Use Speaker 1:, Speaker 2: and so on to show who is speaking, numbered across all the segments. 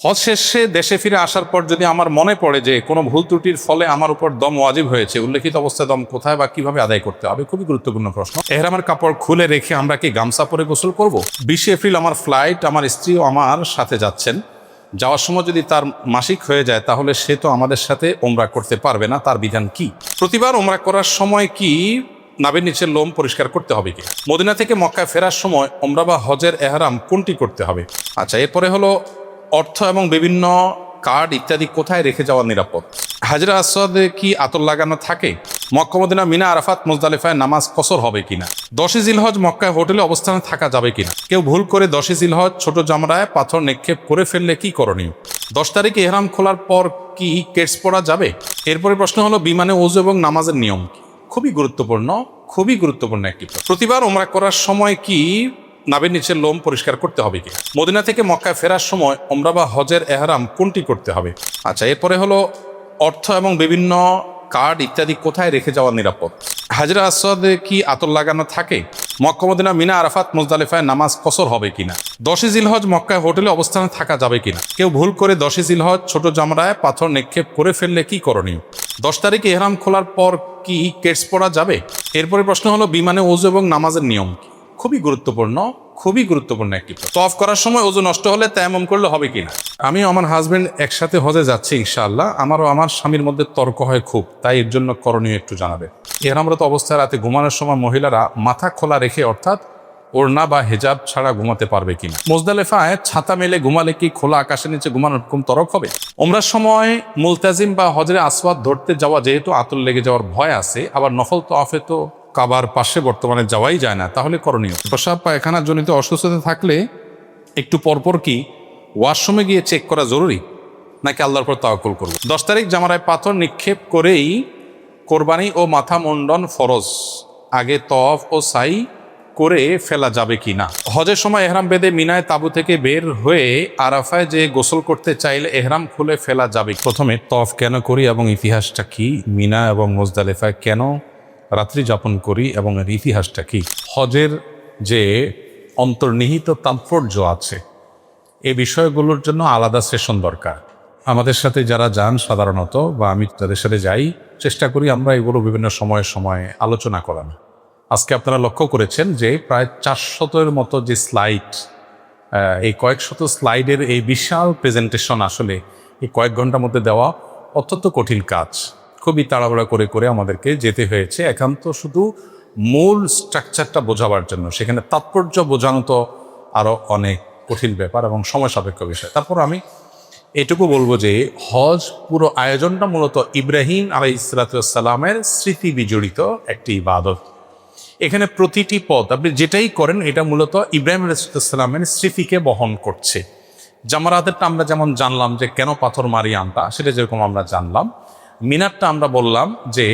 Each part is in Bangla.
Speaker 1: হজ শেষে দেশে ফিরে আসার পর যদি আমার মনে পড়ে যে কোনো ভুল ত্রুটির ফলে আমার উপর দম ওয়াজিব হয়েছে, উল্লেখিত অবস্থায় দম কোথায় বা কিভাবে আদায় করতে হবে? খুবই গুরুত্বপূর্ণ প্রশ্ন। এহরামের কাপড় খুলে রেখে আমরা কি গামছা পরে গোসল করব? 20 এপ্রিল আমার ফ্লাইট, আমার স্ত্রীও আমার সাথে যাচ্ছেন। যাওয়ার সময় যদি তার মাসিক হয়ে যায় তাহলে সে তো আমাদের সাথে ওমরা করতে পারবে না, তার বিধান কি? প্রতিবার ওমরা করার সময় কি নাভির নিচের লোম পরিষ্কার করতে হবে কি? মদিনা থেকে মক্কায় ফেরার সময় ওমরা বা হজের এহরাম কোনটি করতে হবে? আচ্ছা, এরপরে হলো অর্থ এবং বিভিন্ন কার্ড ইত্যাদি কোথায় রেখে যাওয়া নিরাপদ? হাজরা আসওয়াদে কি আতর লাগানো থাকে? মক্কা মদিনা মিনা আরাফাত মুজদালিফায় নামাজ কসর হবে কিনা? 10 জিলহজ মক্কায় হোটেলে অবস্থানে থাকা যাবে কিনা? কেউ ভুল করে 10 জিলহজ ছোট জামরায় পাথর নিক্ষেপ করে ফেললে কি করণীয়? 10 তারিখে ইহরাম খোলার পর কি কেটস পরা যাবে? এরপরে প্রশ্ন হলো বিমানে ওযু এবং নামাজের নিয়ম কি? খুবই গুরুত্বপূর্ণ একটি প্রশ্ন। প্রতিবার ওমরা করার সময় কি নাভির নিচের লোম পরিষ্কার করতে হবে কি? মদিনা থেকে মক্কায় ফেরার সময় ওমরা বা হজের এহরাম কোনটি করতে হবে? আচ্ছা, এরপরে হলো অর্থ এবং বিভিন্ন কার্ড ইত্যাদি কোথায় রেখে যাওয়া নিরাপদ? হাজরা আসওয়াদে কি আতর লাগানো থাকে? মক্কা মদিনা মিনা আরাফাত মুজদালিফায় নামাজ কসর হবে কিনা? 10 জিলহজ মক্কায় হোটেলে অবস্থানে থাকা যাবে কিনা? কেউ ভুল করে 10 জিলহজ ছোট জামরায় পাথর নিক্ষেপ করে ফেললে কি করণীয়? 10 তারিখে ইহরাম খোলার পর কি কেটস পরা যাবে? এরপরে প্রশ্ন হলো বিমানে ওযু এবং নামাজের নিয়ম কি? খুবই গুরুত্বপূর্ণ একটি প্রশ্ন। তওয়াফ করার সময় ওযু নষ্ট হলে তায়াম্মুম করলে হবে কিনা? আমি আমার হাজবেন্ড একসাথে হজে যাচ্ছি ইনশাআল্লাহ। আমারও আমার স্বামীর মধ্যে তর্ক হয় খুব, তাই এর জন্য করণীয় একটু জানাবে। ইহরামরত অবস্থায় রাতে ঘুমানোর সময় মহিলারা মাথা খোলা রেখে অর্থাৎ ওড়না বা হেজাব ছাড়া ঘুমাতে পারবে কিনা? মুজদালিফায় ছাতা মেলে ঘুমালে কি খোলা আকাশের নিচে ঘুমানোর হুকুম তরক হবে? ওমরার সময় মুলতাজিম বা হজরে আসওয়াদ ধরতে যাওয়া যেহেতু আতর লেগে যাওয়ার ভয় আছে, আবার নফল তওয়াফে তো কাবার পাশে বর্তমানে যাওয়াই যায় না, তাহলে করণীয়? প্রস্রাব পায়খানা জনিত অসুস্থতা থাকলে একটু পরপর কি ওয়াশরুমে গিয়ে চেক করা জরুরি, নাকি আল্লাহর পর তাওয়াক্কুল করব? 10 তারিখ জামারায় পাথর নিক্ষেপ করেই কোরবানি ও মাথা মুন্ডন ফরজ, আগে তওয়াফ ও সাই করে ফেলা যাবে কি না? হজের সময় এহরাম বেঁধে মিনায় তাঁবু থেকে বের হয়ে আরাফায় যে গোসল করতে চাইলে এহরাম খুলে ফেলা যাবে? প্রথমে তওয়াফ কেন করি এবং ইতিহাসটা কি? মিনা এবং মুজদালিফায় কেন রাত্রি যাপন করি এবং এর ইতিহাসটা কি? হজের যে অন্তর্নিহিত তাৎপর্য আছে এই বিষয়গুলোর জন্য আলাদা সেশন দরকার। আমাদের সাথে যারা যান সাধারণত, বা আমি যাদের সাথে যাই, চেষ্টা করি আমরা এগুলো বিভিন্ন সময়ে আলোচনা করানো। আজকে আপনারা লক্ষ্য করেছেন যে প্রায় 400-এর মতো যে স্লাইড, এই কয়েক শত স্লাইডের এই বিশাল প্রেজেন্টেশন আসলে এই কয়েক ঘন্টার মধ্যে দেওয়া অত্যন্ত কঠিন কাজ। খুবই তাড়াহুড়া করে আমাদেরকে যেতে হয়েছে একান্ত শুধু মূল স্ট্রাকচারটা বোঝাবার জন্য। সেখানে তাৎপর্য বোঝানো তো আরও অনেক কঠিন ব্যাপার এবং সময় সাপেক্ষ বিষয়। তারপর আমি এটুকু বলবো যে হজ পুরো আয়োজনটা মূলত ইব্রাহিম আলাইহিসসালামের স্মৃতি বিজড়িত একটি ইবাদত। এখানে প্রতিটি পদ আপনি যেটাই করেন এটা মূলত ইব্রাহিম আলাইহিসসালামের স্মৃতিকে বহন করছে। জামারাতেরটা আমরা যেমন জানলাম যে কেন পাথর মারিয়ে আনতা, সেটা যেরকম আমরা জানলাম। মিনারটা আমরা বললাম যে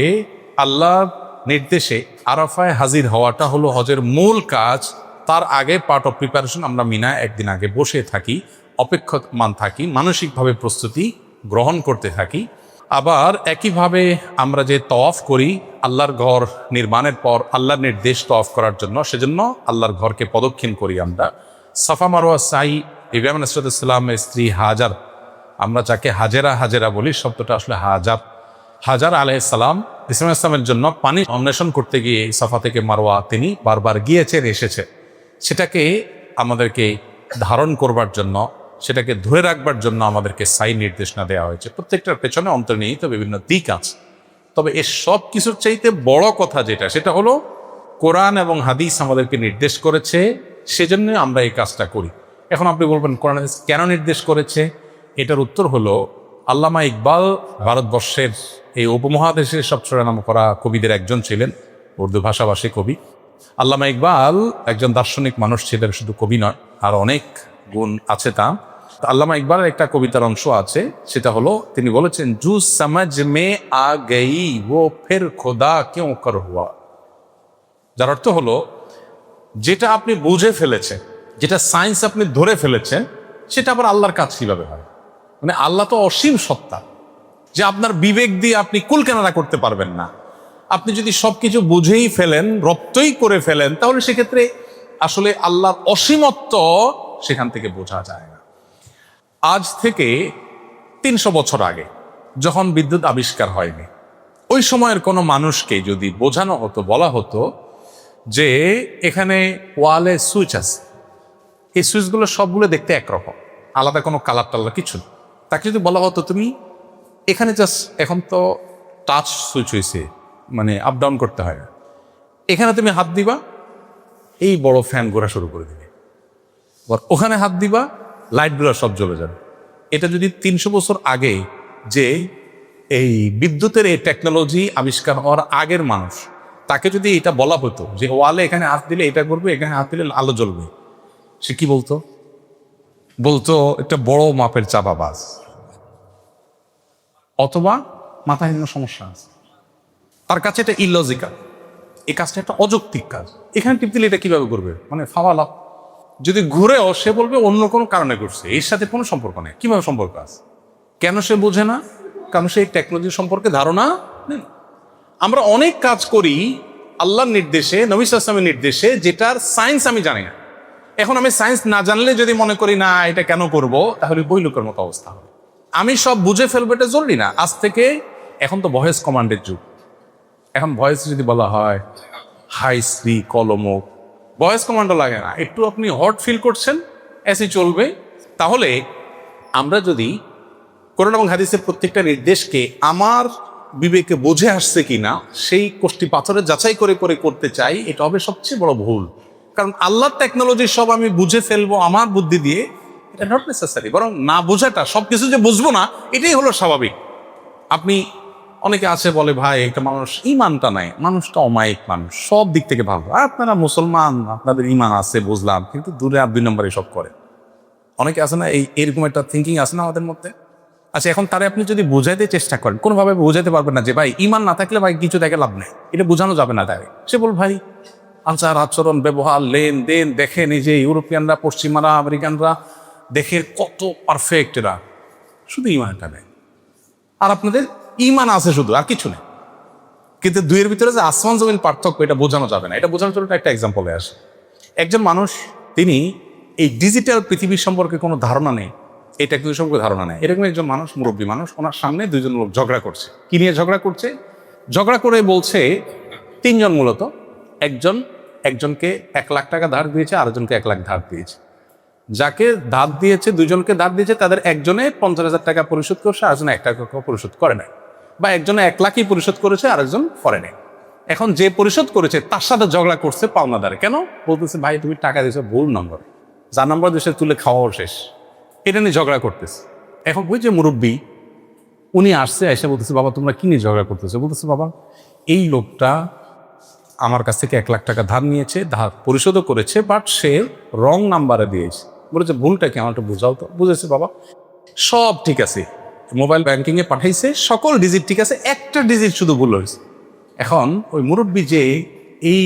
Speaker 1: আল্লাহর নির্দেশে আরাফায় হাজির হওয়াটা হলো হজের মূল কাজ। তার আগে পার্ট অফ প্রিপারেশন আমরা মিনায় একদিন আগে বসে থাকি, অপেক্ষমান থাকি, মানসিকভাবে প্রস্তুতি গ্রহণ করতে থাকি। আবার একইভাবে আমরা যে তওয়াফ করি আল্লাহর ঘর নির্মাণের পর আল্লাহর নির্দেশ তওয়াফ করার জন্য, সেজন্য আল্লাহর ঘরকে প্রদক্ষিণ করি আমরা। সাফা মারওয়া সাই, ইব্রাহিম আলাইহিসসালামের স্ত্রী হাজার, আমরা যাকে হাজেরা বলি, শব্দটা আসলে হাজার আলাইহিসসালাম ইসলামের জন্য পানি অন্বেষণ করতে গিয়ে সাফা থেকে মারওয়া তিনি বারবার গিয়েছেন, এসেছে। সেটাকে আমাদেরকে ধারণ করবার জন্য, সেটাকে ধরে রাখবার জন্য আমাদেরকে সাই নির্দেশনা দেওয়া হয়েছে। প্রত্যেকটার পেছনে অন্তর্নিহিত বিভিন্ন দিক আছে। তবে এর সব কিছুর চাইতে বড় কথা যেটা, সেটা হলো কোরআন এবং হাদিস আমাদেরকে নির্দেশ করেছে, সেজন্য আমরা এই কাজটা করি। এখন আপনি বলবেন কোরআন হাদিস কেন নির্দেশ করেছে? এটার উত্তর হলো আল্লামা ইকবাল ভারতবর্ষের এই উপমহাদেশের সবচেয়ে নাম করা কবিদের একজন ছিলেন, উর্দু ভাষাভাষী কবি। আল্লামা ইকবাল একজন দার্শনিক মানুষ ছিলেন, শুধু কবি নয়, আর অনেক গুণ আছে তা। আল্লামা ইকবালের একটা কবিতার অংশ আছে, সেটা হলো তিনি বলেছেন জু সমঝ মে আ গই ও ফির খোদা কিউ কর হুয়া। যার অর্থ হলো যেটা আপনি বুঝে ফেলেছেন, যেটা সায়েন্স আপনি ধরে ফেলেছেন, সেটা আবার আল্লাহর কাজ কিভাবে হয়? মানে আল্লাহ তো অসীম সত্তা, যে আপনার বিবেক দিয়ে আপনি কুলকেনারা করতে পারবেন না। আপনি যদি সবকিছু বুঝেই ফেলেন, রপ্তই করে ফেলেন, তাহলে সেক্ষেত্রে আসলে আল্লাহর অসীমত্ব সেখান থেকে বোঝা যায় না। আজ থেকে 300 বছর আগে যখন বিদ্যুৎ আবিষ্কার হয়নি, ওই সময়ের কোনো মানুষকে যদি বোঝানো হতো, বলা হতো যে এখানে ওয়ালে সুইচ আছে, এই সুইচগুলো সবগুলো দেখতে একরকম, আলাদা কোনো কালার টালার কিছু না, তাকে যদি বলা হতো তুমি এখানে জাস্ট, এখন তো টাচ সুইচ হয়েছে, মানে আপ ডাউন করতে হয় না, এখানে তুমি হাত দিবা এই বড় ফ্যান ঘোরা শুরু করে দিবে, ওখানে হাত দিবা লাইটগুলো সব জ্বলে যাবে। এটা যদি 300 বছর আগে, যে এই বিদ্যুতের এই টেকনোলজি আবিষ্কার হওয়ার আগের মানুষ, তাকে যদি এটা বলা হতো যে ওয়ালে এখানে হাত দিলে এটা করবে, এখানে হাত দিলে আলো জ্বলবে, সে কি বলতো? বলতো একটা বড় মাপের চাপাবাজ, অথবা মাথায় সমস্যা আছে। তার কাছে এটা ইলজিক্যাল, এই কাজটা একটা অযৌক্তিক কাজ, এখানে টিপ দিলে এটা কিভাবে করবে, মানে ফাওয়ালা। যদি ঘুরেও সে বলবে অন্য কোনো কারণে করছে, এর সাথে কোনো সম্পর্ক নেই। কিভাবে সম্পর্ক আছে? কেন সে বোঝে না? কারণ সেই টেকনোলজি সম্পর্কে ধারণা নেই। আমরা অনেক কাজ করি আল্লাহর নির্দেশে, নবী সাল্লাল্লাহু আলাইহি ওয়াসাল্লামের নির্দেশে, যেটার সায়েন্স আমি জানি না। এখন আমি সায়েন্স না জানলে যদি মনে করি না এটা কেন করব, তাহলে বই লোকের মতো অবস্থা হবে। আমি সব বুঝে ফেলবো এটা জরুরি না। আজ থেকে, এখন তো ভয়েস কমান্ডের যুগ, এখন ভয়েস যদি বলা হয় হাই শ্রী কলমক, ভয়েস কমান্ডও লাগে না, একটু আপনি হট ফিল করছেন, এসি চলবে। তাহলে আমরা যদি কোরআন এবং হাদিসের প্রত্যেকটা নির্দেশকে আমার বিবেকে বুঝে আসছে কিনা সেই কোষ্ঠী পাথরের যাচাই করে করে করতে চাই, এটা হবে সবচেয়ে বড় ভুল। কারণ আল্লাহর টেকনোলজি সব আমি বুঝে ফেলবো আমার বুদ্ধি দিয়ে, এটা নট নেসেসারি। বরং না বোঝাটা, সবকিছু যে বুঝবো না, এটাই হলো স্বাভাবিক। আপনি, অনেকে আছে বলে ভাই একটা মানুষ ইমানটা নাই, মানুষটা অমায়িক মানুষ, সব দিক থেকে ভালো, আপনারা মুসলমান, আপনাদের ইমান আছে বুঝলাম, কিন্তু দূরে আর 2 নম্বরে সব করে। অনেকে আছে না, এরকম একটা থিঙ্কিং আছে না আমাদের মধ্যে। আচ্ছা, এখন তারা আপনি যদি বোঝাইতে চেষ্টা করেন, কোনোভাবে বোঝাতে পারবেন না যে ভাই ইমান না থাকলে ভাই কিছু দেখে লাভ নেই, এটা বোঝানো যাবে না তাকে। সে বল ভাই আচার আচরণ ব্যবহার লেনদেন দেখেন, এই যে ইউরোপিয়ানরা, পশ্চিমারা, আমেরিকানরা দেখে কত পারফেক্ট, এরা শুধু ইমানটা নেই, আর আপনাদের ইমান আছে শুধু, আর কিছু নেই। কিন্তু দুইয়ের ভিতরে যে আসমান জমিন পার্থক্য, এটা বোঝানো যাবে না। এটা বোঝানোর জন্য একটা এক্সাম্পলে আসে। একজন মানুষ, তিনি এই ডিজিটাল পৃথিবীর সম্পর্কে কোনো ধারণা নেই, এই টেকনোলজি সম্পর্কে ধারণা নেই, এরকম একজন মানুষ, মুরব্বী মানুষ, ওনার সামনে 2 জন লোক ঝগড়া করছে। কি নিয়ে ঝগড়া করছে? ঝগড়া করে বলছে 3 জন মূলত, একজনকে 1 লাখ টাকা ধার দিয়েছে, আরেকজনকে 1 লাখ ধার দিয়েছে। যাকে ধার দিয়েছে, 2 জনকে ধার দিয়েছে, তাদের একজনে 50,000 টাকা পরিশোধ করছে, আরেকজনে 1 টাকা পরিশোধ করে নাই, বা একজনে 1 লাখই পরিশোধ করেছে, আরেকজন করে নাই। এখন যে পরিশোধ করেছে তার সাথে ঝগড়া করছে পাওনাদারে। কেন? বলতেছে ভাই তুমি টাকা দিয়েছো ভুল নম্বর, যার নম্বর দেশে তুলে খাওয়াও শেষ, এটা নিয়ে ঝগড়া করতেছে। এখন ওই যে মুরব্বী, উনি আসছে, এসে বলতেছে বাবা তোমরা কি নিয়ে ঝগড়া করতেছো? বলতেছে বাবা এই লোকটা আমার কাছ থেকে 1 লাখ টাকা ধার নিয়েছে, ধার পরিশোধও করেছে, বাট সে রং নাম্বারে দিয়েছে। বলেছে ভুলটা কি, আমারটা বোঝাও তো। বুঝেছে বাবা, সব ঠিক আছে, মোবাইল ব্যাংকিংয়ে পাঠাইছে, সকল ডিজিট ঠিক আছে, একটা ডিজিট শুধু ভুল হয়েছে। এখন ওই মুরব্বী যে এই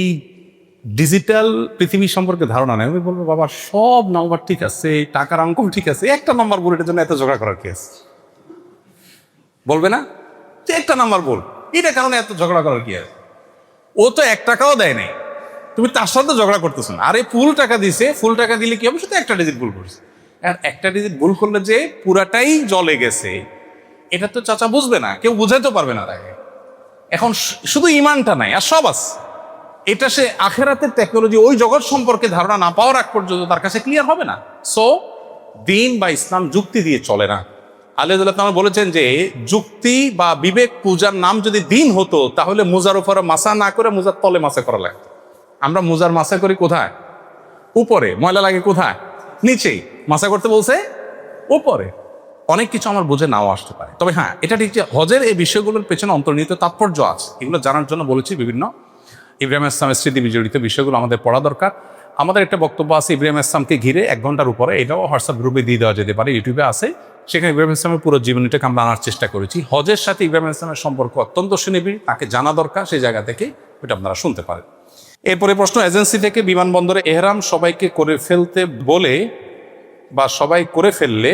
Speaker 1: ডিজিটাল পৃথিবী সম্পর্কে ধারণা নেই, আমি বলবো বাবা সব নাম্বার ঠিক আছে, টাকার অঙ্ক ঠিক আছে, একটা নাম্বার বল, এটার জন্য এত ঝগড়া করার কি আছে? বলবে না যে একটা নাম্বার বল, এটা কারণে এত ঝগড়া করার কি আছে? ও তো 1 টাকাও দেয় নাই, তুমি তার সাথে ঝগড়া করতেছো না। আরে ফুল টাকা দিছে, ফুল টাকা দিলে কি হবে? শুধু একটা ডিজিট ভুল করছে। আর একটা ডিজিট ভুল করলে যে পুরাটাই জলে গেছে, এটা তো চাচা বুঝবে না, কেউ বুঝাইতে পারবে না তাকে। এখন শুধু ইমানটা নাই, আর সব আছে। এটা সে আখেরাতের টেকনোলজি, ওই জগৎ সম্পর্কে ধারণা না পাওয়ার আগ পর্যন্ত তার কাছে ক্লিয়ার হবে না। সো দিন বা ইসলাম যুক্তি দিয়ে চলে না। আল্লাহ বলেছেন যে যুক্তি বা বিবেক পূজার নাম যদি দিন হতো, তাহলে মোজার উপরে মাসা না করে মোজার তলে মাসা করা লাগতো। আমরা মোজার মাসা করি কোথায়? উপরে। ময়লা লাগে কোথায়? নিচেই। মাসা করতে বলছে উপরে। অনেক কিছু আমার বুঝে নাও আসতে পারে, তবে হ্যাঁ এটা ঠিক যে হজের এই বিষয়গুলোর পেছনে অন্তর্নিহিত তাৎপর্য আছে, এগুলো জানার জন্য বলেছি বিভিন্ন ইব্রাহিম ইসলামের স্মৃতি বিজড়িত বিষয়গুলো আমাদের পড়া দরকার। আমাদের একটা বক্তব্য আছে ইব্রাহিম ইসলামকে ঘিরে 1 ঘন্টার উপরে, এটাও হোয়াটসঅ্যাপ গ্রুপে দিয়ে দেওয়া যেতে পারে, ইউটিউবে আছে। সেখানে ইব্রাহিম ইসলামের পুরো জীবনীটাকে আমরা আনার চেষ্টা করেছি। হজের সাথে ইব্রাহিম ইসলামের সম্পর্ক অত্যন্ত সুনিবিড়, তাকে জানা দরকার, সেই জায়গা থেকে ওইটা আপনারা শুনতে পারেন। এরপরে প্রশ্ন, এজেন্সি থেকে বিমানবন্দরে এহরাম সবাইকে করে ফেলতে বলে, বা সবাই করে ফেললে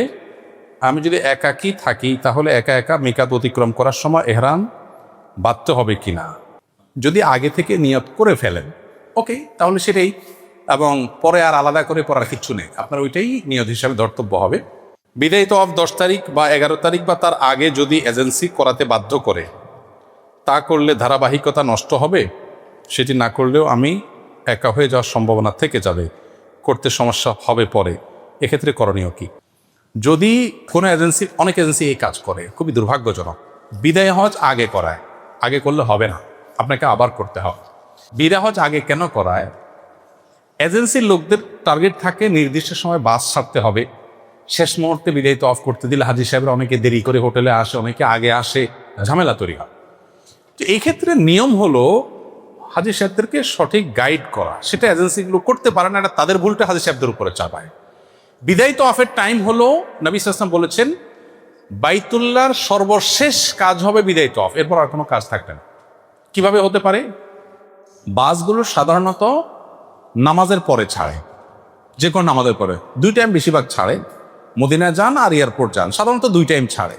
Speaker 1: আমি যদি একাকী থাকি, তাহলে একা একা মিকাত অতিক্রম করার সময় এহরাম বাঁধতে হবে কিনা? যদি আগে থেকে নিয়ত করে ফেলেন, ওকে, তাহলে সেটাই, এবং পরে আর আলাদা করে পড়ার কিচ্ছু নেই, আপনার ওইটাই নিয়ত হিসাবে ধর্তব্য হবে। বিদায়ী তওয়াফ 10 তারিখ বা 11 তারিখ বা তার আগে যদি এজেন্সি করাতে বাধ্য করে, তা করলে ধারাবাহিকতা নষ্ট হবে। সেটি না করলেও আমি একা হয়ে যাওয়ার সম্ভাবনা থেকে যাবে, করতে সমস্যা হবে পরে। এক্ষেত্রে করণীয় কি? যদি কোনো এজেন্সি, অনেক এজেন্সি এই কাজ করে, খুবই দুর্ভাগ্যজনক। বিদায় হজ আগে করায়, আগে করলে হবে না, আপনাকে আবার করতে হবে। বিদায় হজ আগে কেন করায়? এজেন্সির লোকদের টার্গেট থাকে নির্দিষ্ট সময় বাস ছাড়তে হবে, শেষ মুহূর্তে বিদায় তওয়াফ করতে দিলে হাজি সাহেবরা অনেকে দেরি করে হোটেলে আসে, অনেকে আগে আসে, ঝামেলা তৈরি হয়। তো এই ক্ষেত্রে নিয়ম হলো হাজি সাহেবদেরকে সঠিক গাইড করা। সেটা এজেন্সিগুলো করতে পারে না, এটা তাদের ভুলটা হাজি সাহেবদের উপরে চাপায়। বিদায় তওয়াফের টাইম হলো, নবী সাল্লাল্লাহু আলাইহি ওয়াসাল্লাম বলেছেন, বাইতুল্লাহর সর্বশেষ কাজ হবে বিদায় তওয়াফ, এরপর আর কোনো কাজ থাকবে না। কিভাবে হতে পারে? বাসগুলো সাধারণত নামাজের পরে ছাড়ে, যে কোনো নামাজের পরে 2 টাইম বেশিরভাগ ছাড়ে। মদিনা যান আর এয়ারপোর্ট যান, সাধারণত 2 টাইম ছাড়ে,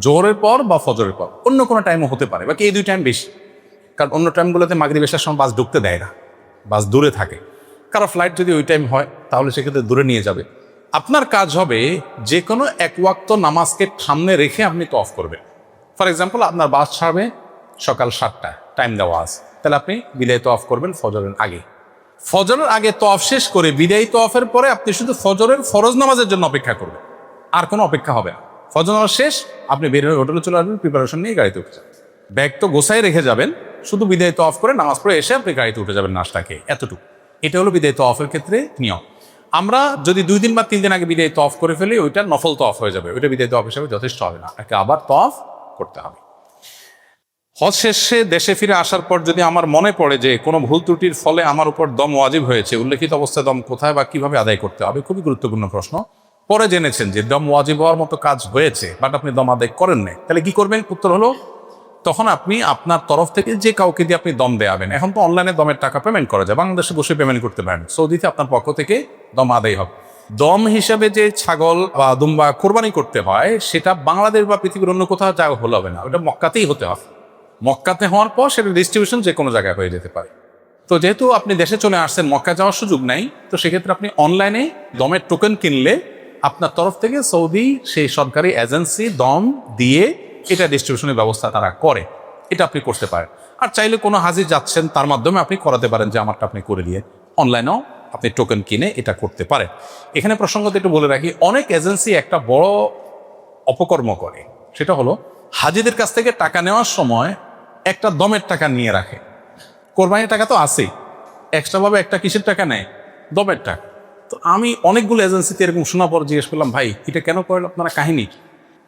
Speaker 1: জোহরের পর বা ফজরের পর। অন্য কোনো টাইমও হতে পারে, বাকি এই 2 টাইম বেশি। কারণ অন্য টাইমগুলোতে মাগরিব এশার সময় বাস ঢুকতে দেয় না, বাস দূরে থাকে। কারো ফ্লাইট যদি ওই টাইম হয় তাহলে সেক্ষেত্রে দূরে নিয়ে যাবে। আপনার কাজ হবে যে কোনো এক ওয়াক্ত নামাজকে সামনে রেখে আপনি তওয়াফ করবেন। ফর এক্সাম্পল, আপনার বাস ছাড়বে সকাল 7টায়, টাইম দেওয়া আছে, তাহলে আপনি বিদায় তওয়াফ করবেন ফজরের আগে। ফজরের আগে তওয়াফ শেষ করে বিদায়ী তওয়াফের পরে আপনি শুধু ফজরের ফরজ নামাজের জন্য অপেক্ষা করবেন, আর কোনো অপেক্ষা হবে না। ফজর নামাজ শেষ, আপনি বের হয়ে হোটেলে চলে আসবেন, প্রিপারেশন নিয়ে গাড়িতে উঠে যাবেন। ব্যাগ তো গোছাই রেখে যাবেন, শুধু বিদায়ী তওয়াফ করে নামাজ পড়ে এসে আপনি গাড়িতে উঠে যাবেন নাস্তা খেয়ে, এতটুকু। এটা হলো বিদায়ী তওয়াফের ক্ষেত্রে নিয়ম। আমরা যদি 2 দিন বা 3 দিন আগে বিদায়ী তওয়াফ করে ফেলি, ওইটা নফল তওয়াফ হয়ে যাবে, ওইটা বিদায়ী তওয়াফ হিসাবে যথেষ্ট হবে না, একে আবার তওয়াফ করতে হবে। হজ শেষে দেশে ফিরে আসার পর যদি আমার মনে পড়ে যে কোনো ভুল ত্রুটির ফলে আমার উপর দম ওয়াজিব হয়েছে, উল্লেখিত অবস্থায় দম কোথায় বা কিভাবে আদায় করতে হবে? খুবই গুরুত্বপূর্ণ প্রশ্ন। পরে জেনেছেন যে দম ওয়াজিব হওয়ার মতো কাজ হয়েছে, বাট আপনি দম আদায় করেন নাই, তাহলে কি করবেন? উত্তর হলো, তখন আপনি আপনার তরফ থেকে যে কাউকে দিয়ে আপনি দম দেয়াবেন। এখন তো অনলাইনে দমের টাকা পেমেন্ট করা যায়, বাংলাদেশে বসে পেমেন্ট করতে পারেন, সৌদিতে আপনার পক্ষ থেকে দম আদায় হবে। দম হিসাবে যে ছাগল বা দুম্বা কোরবানি করতে হয়, সেটা বাংলাদেশ বা পৃথিবীর অন্য কোথাও যা হলে হবে না, ওটা মক্কাতেই হতে হবে। মক্কাতে হওয়ার পর সেটা ডিস্ট্রিবিউশন যে কোনো জায়গায় হয়ে যেতে পারে। তো যেহেতু আপনি দেশে চলে আসছেন, মক্কা যাওয়ার সুযোগ নাই, তো সেক্ষেত্রে আপনি অনলাইনে দমের টোকেন কিনলে আপনার তরফ থেকে সৌদি সেই সরকারি এজেন্সি দম দিয়ে এটা ডিস্ট্রিবিউশনের ব্যবস্থা তারা করে, এটা আপনি করতে পারেন। আর চাইলে কোনো হাজি যাচ্ছেন, তার মাধ্যমে আপনি করাতে পারেন যে আমারটা আপনি করে দিয়ে অনলাইনেও আপনি টোকেন কিনে এটা করতে পারেন। এখানে প্রসঙ্গত একটু বলে রাখি, অনেক এজেন্সি একটা বড় অপকর্ম করে, সেটা হলো হাজিদের কাছ থেকে টাকা নেওয়ার সময় একটা দমের টাকা নিয়ে রাখে। কোরবানির টাকা তো আছেই, এক্সট্রাভাবে একটা কিসের টাকা নেয়? দমের টাকা। তো আমি অনেকগুলো এজেন্সিতে এরকম শোনা পর জিজ্ঞেস করলাম, ভাই এটা কেন করেন আপনারা, কাহিনী?